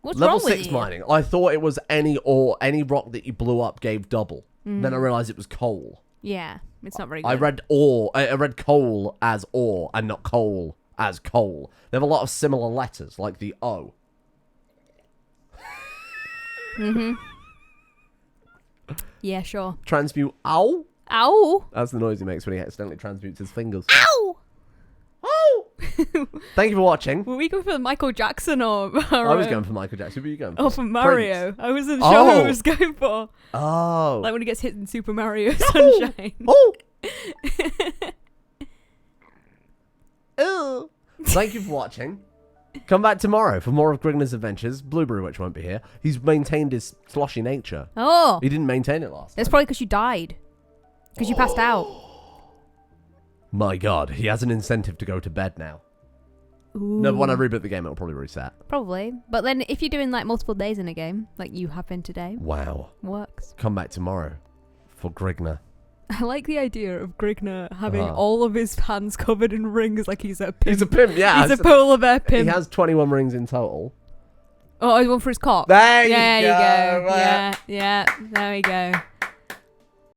What's Level wrong with 6 you? mining. I thought it was any rock that you blew up gave double. Then I realized it was coal. Yeah, it's not very good. I read ore. I read coal as ore and not coal as coal. They have a lot of similar letters, like the O. Yeah, sure. Transmute ow. Ow! That's the noise he makes when he accidentally transmutes his fingers. Ow! Oh! Thank you for watching. Were we going for Michael Jackson or... I was going for Michael Jackson. Who were you going for? Oh, for Mario. Prince. I wasn't sure who I Oh. was going for. Oh. Like when he gets hit in Super Mario Sunshine. Oh! Ooh. Thank you for watching. Come back tomorrow for more of Grignr's adventures. Blueberry Witch won't be here. He's maintained his sloshy nature. Oh. He didn't maintain it last time. It's probably because you died. Because you passed out. My God, he has an incentive to go to bed now. Ooh. No, but when I reboot the game, it'll probably reset. Probably. But then if you're doing like multiple days in a game, like you have been today, Wow. works. Come back tomorrow for Grignr. I like the idea of Grignr having all of his hands covered in rings like he's a pimp. He's a pimp, yeah. He's a polar bear pimp. He has 21 rings in total. Oh, he's one for his cock. There you go. Yeah, there we go.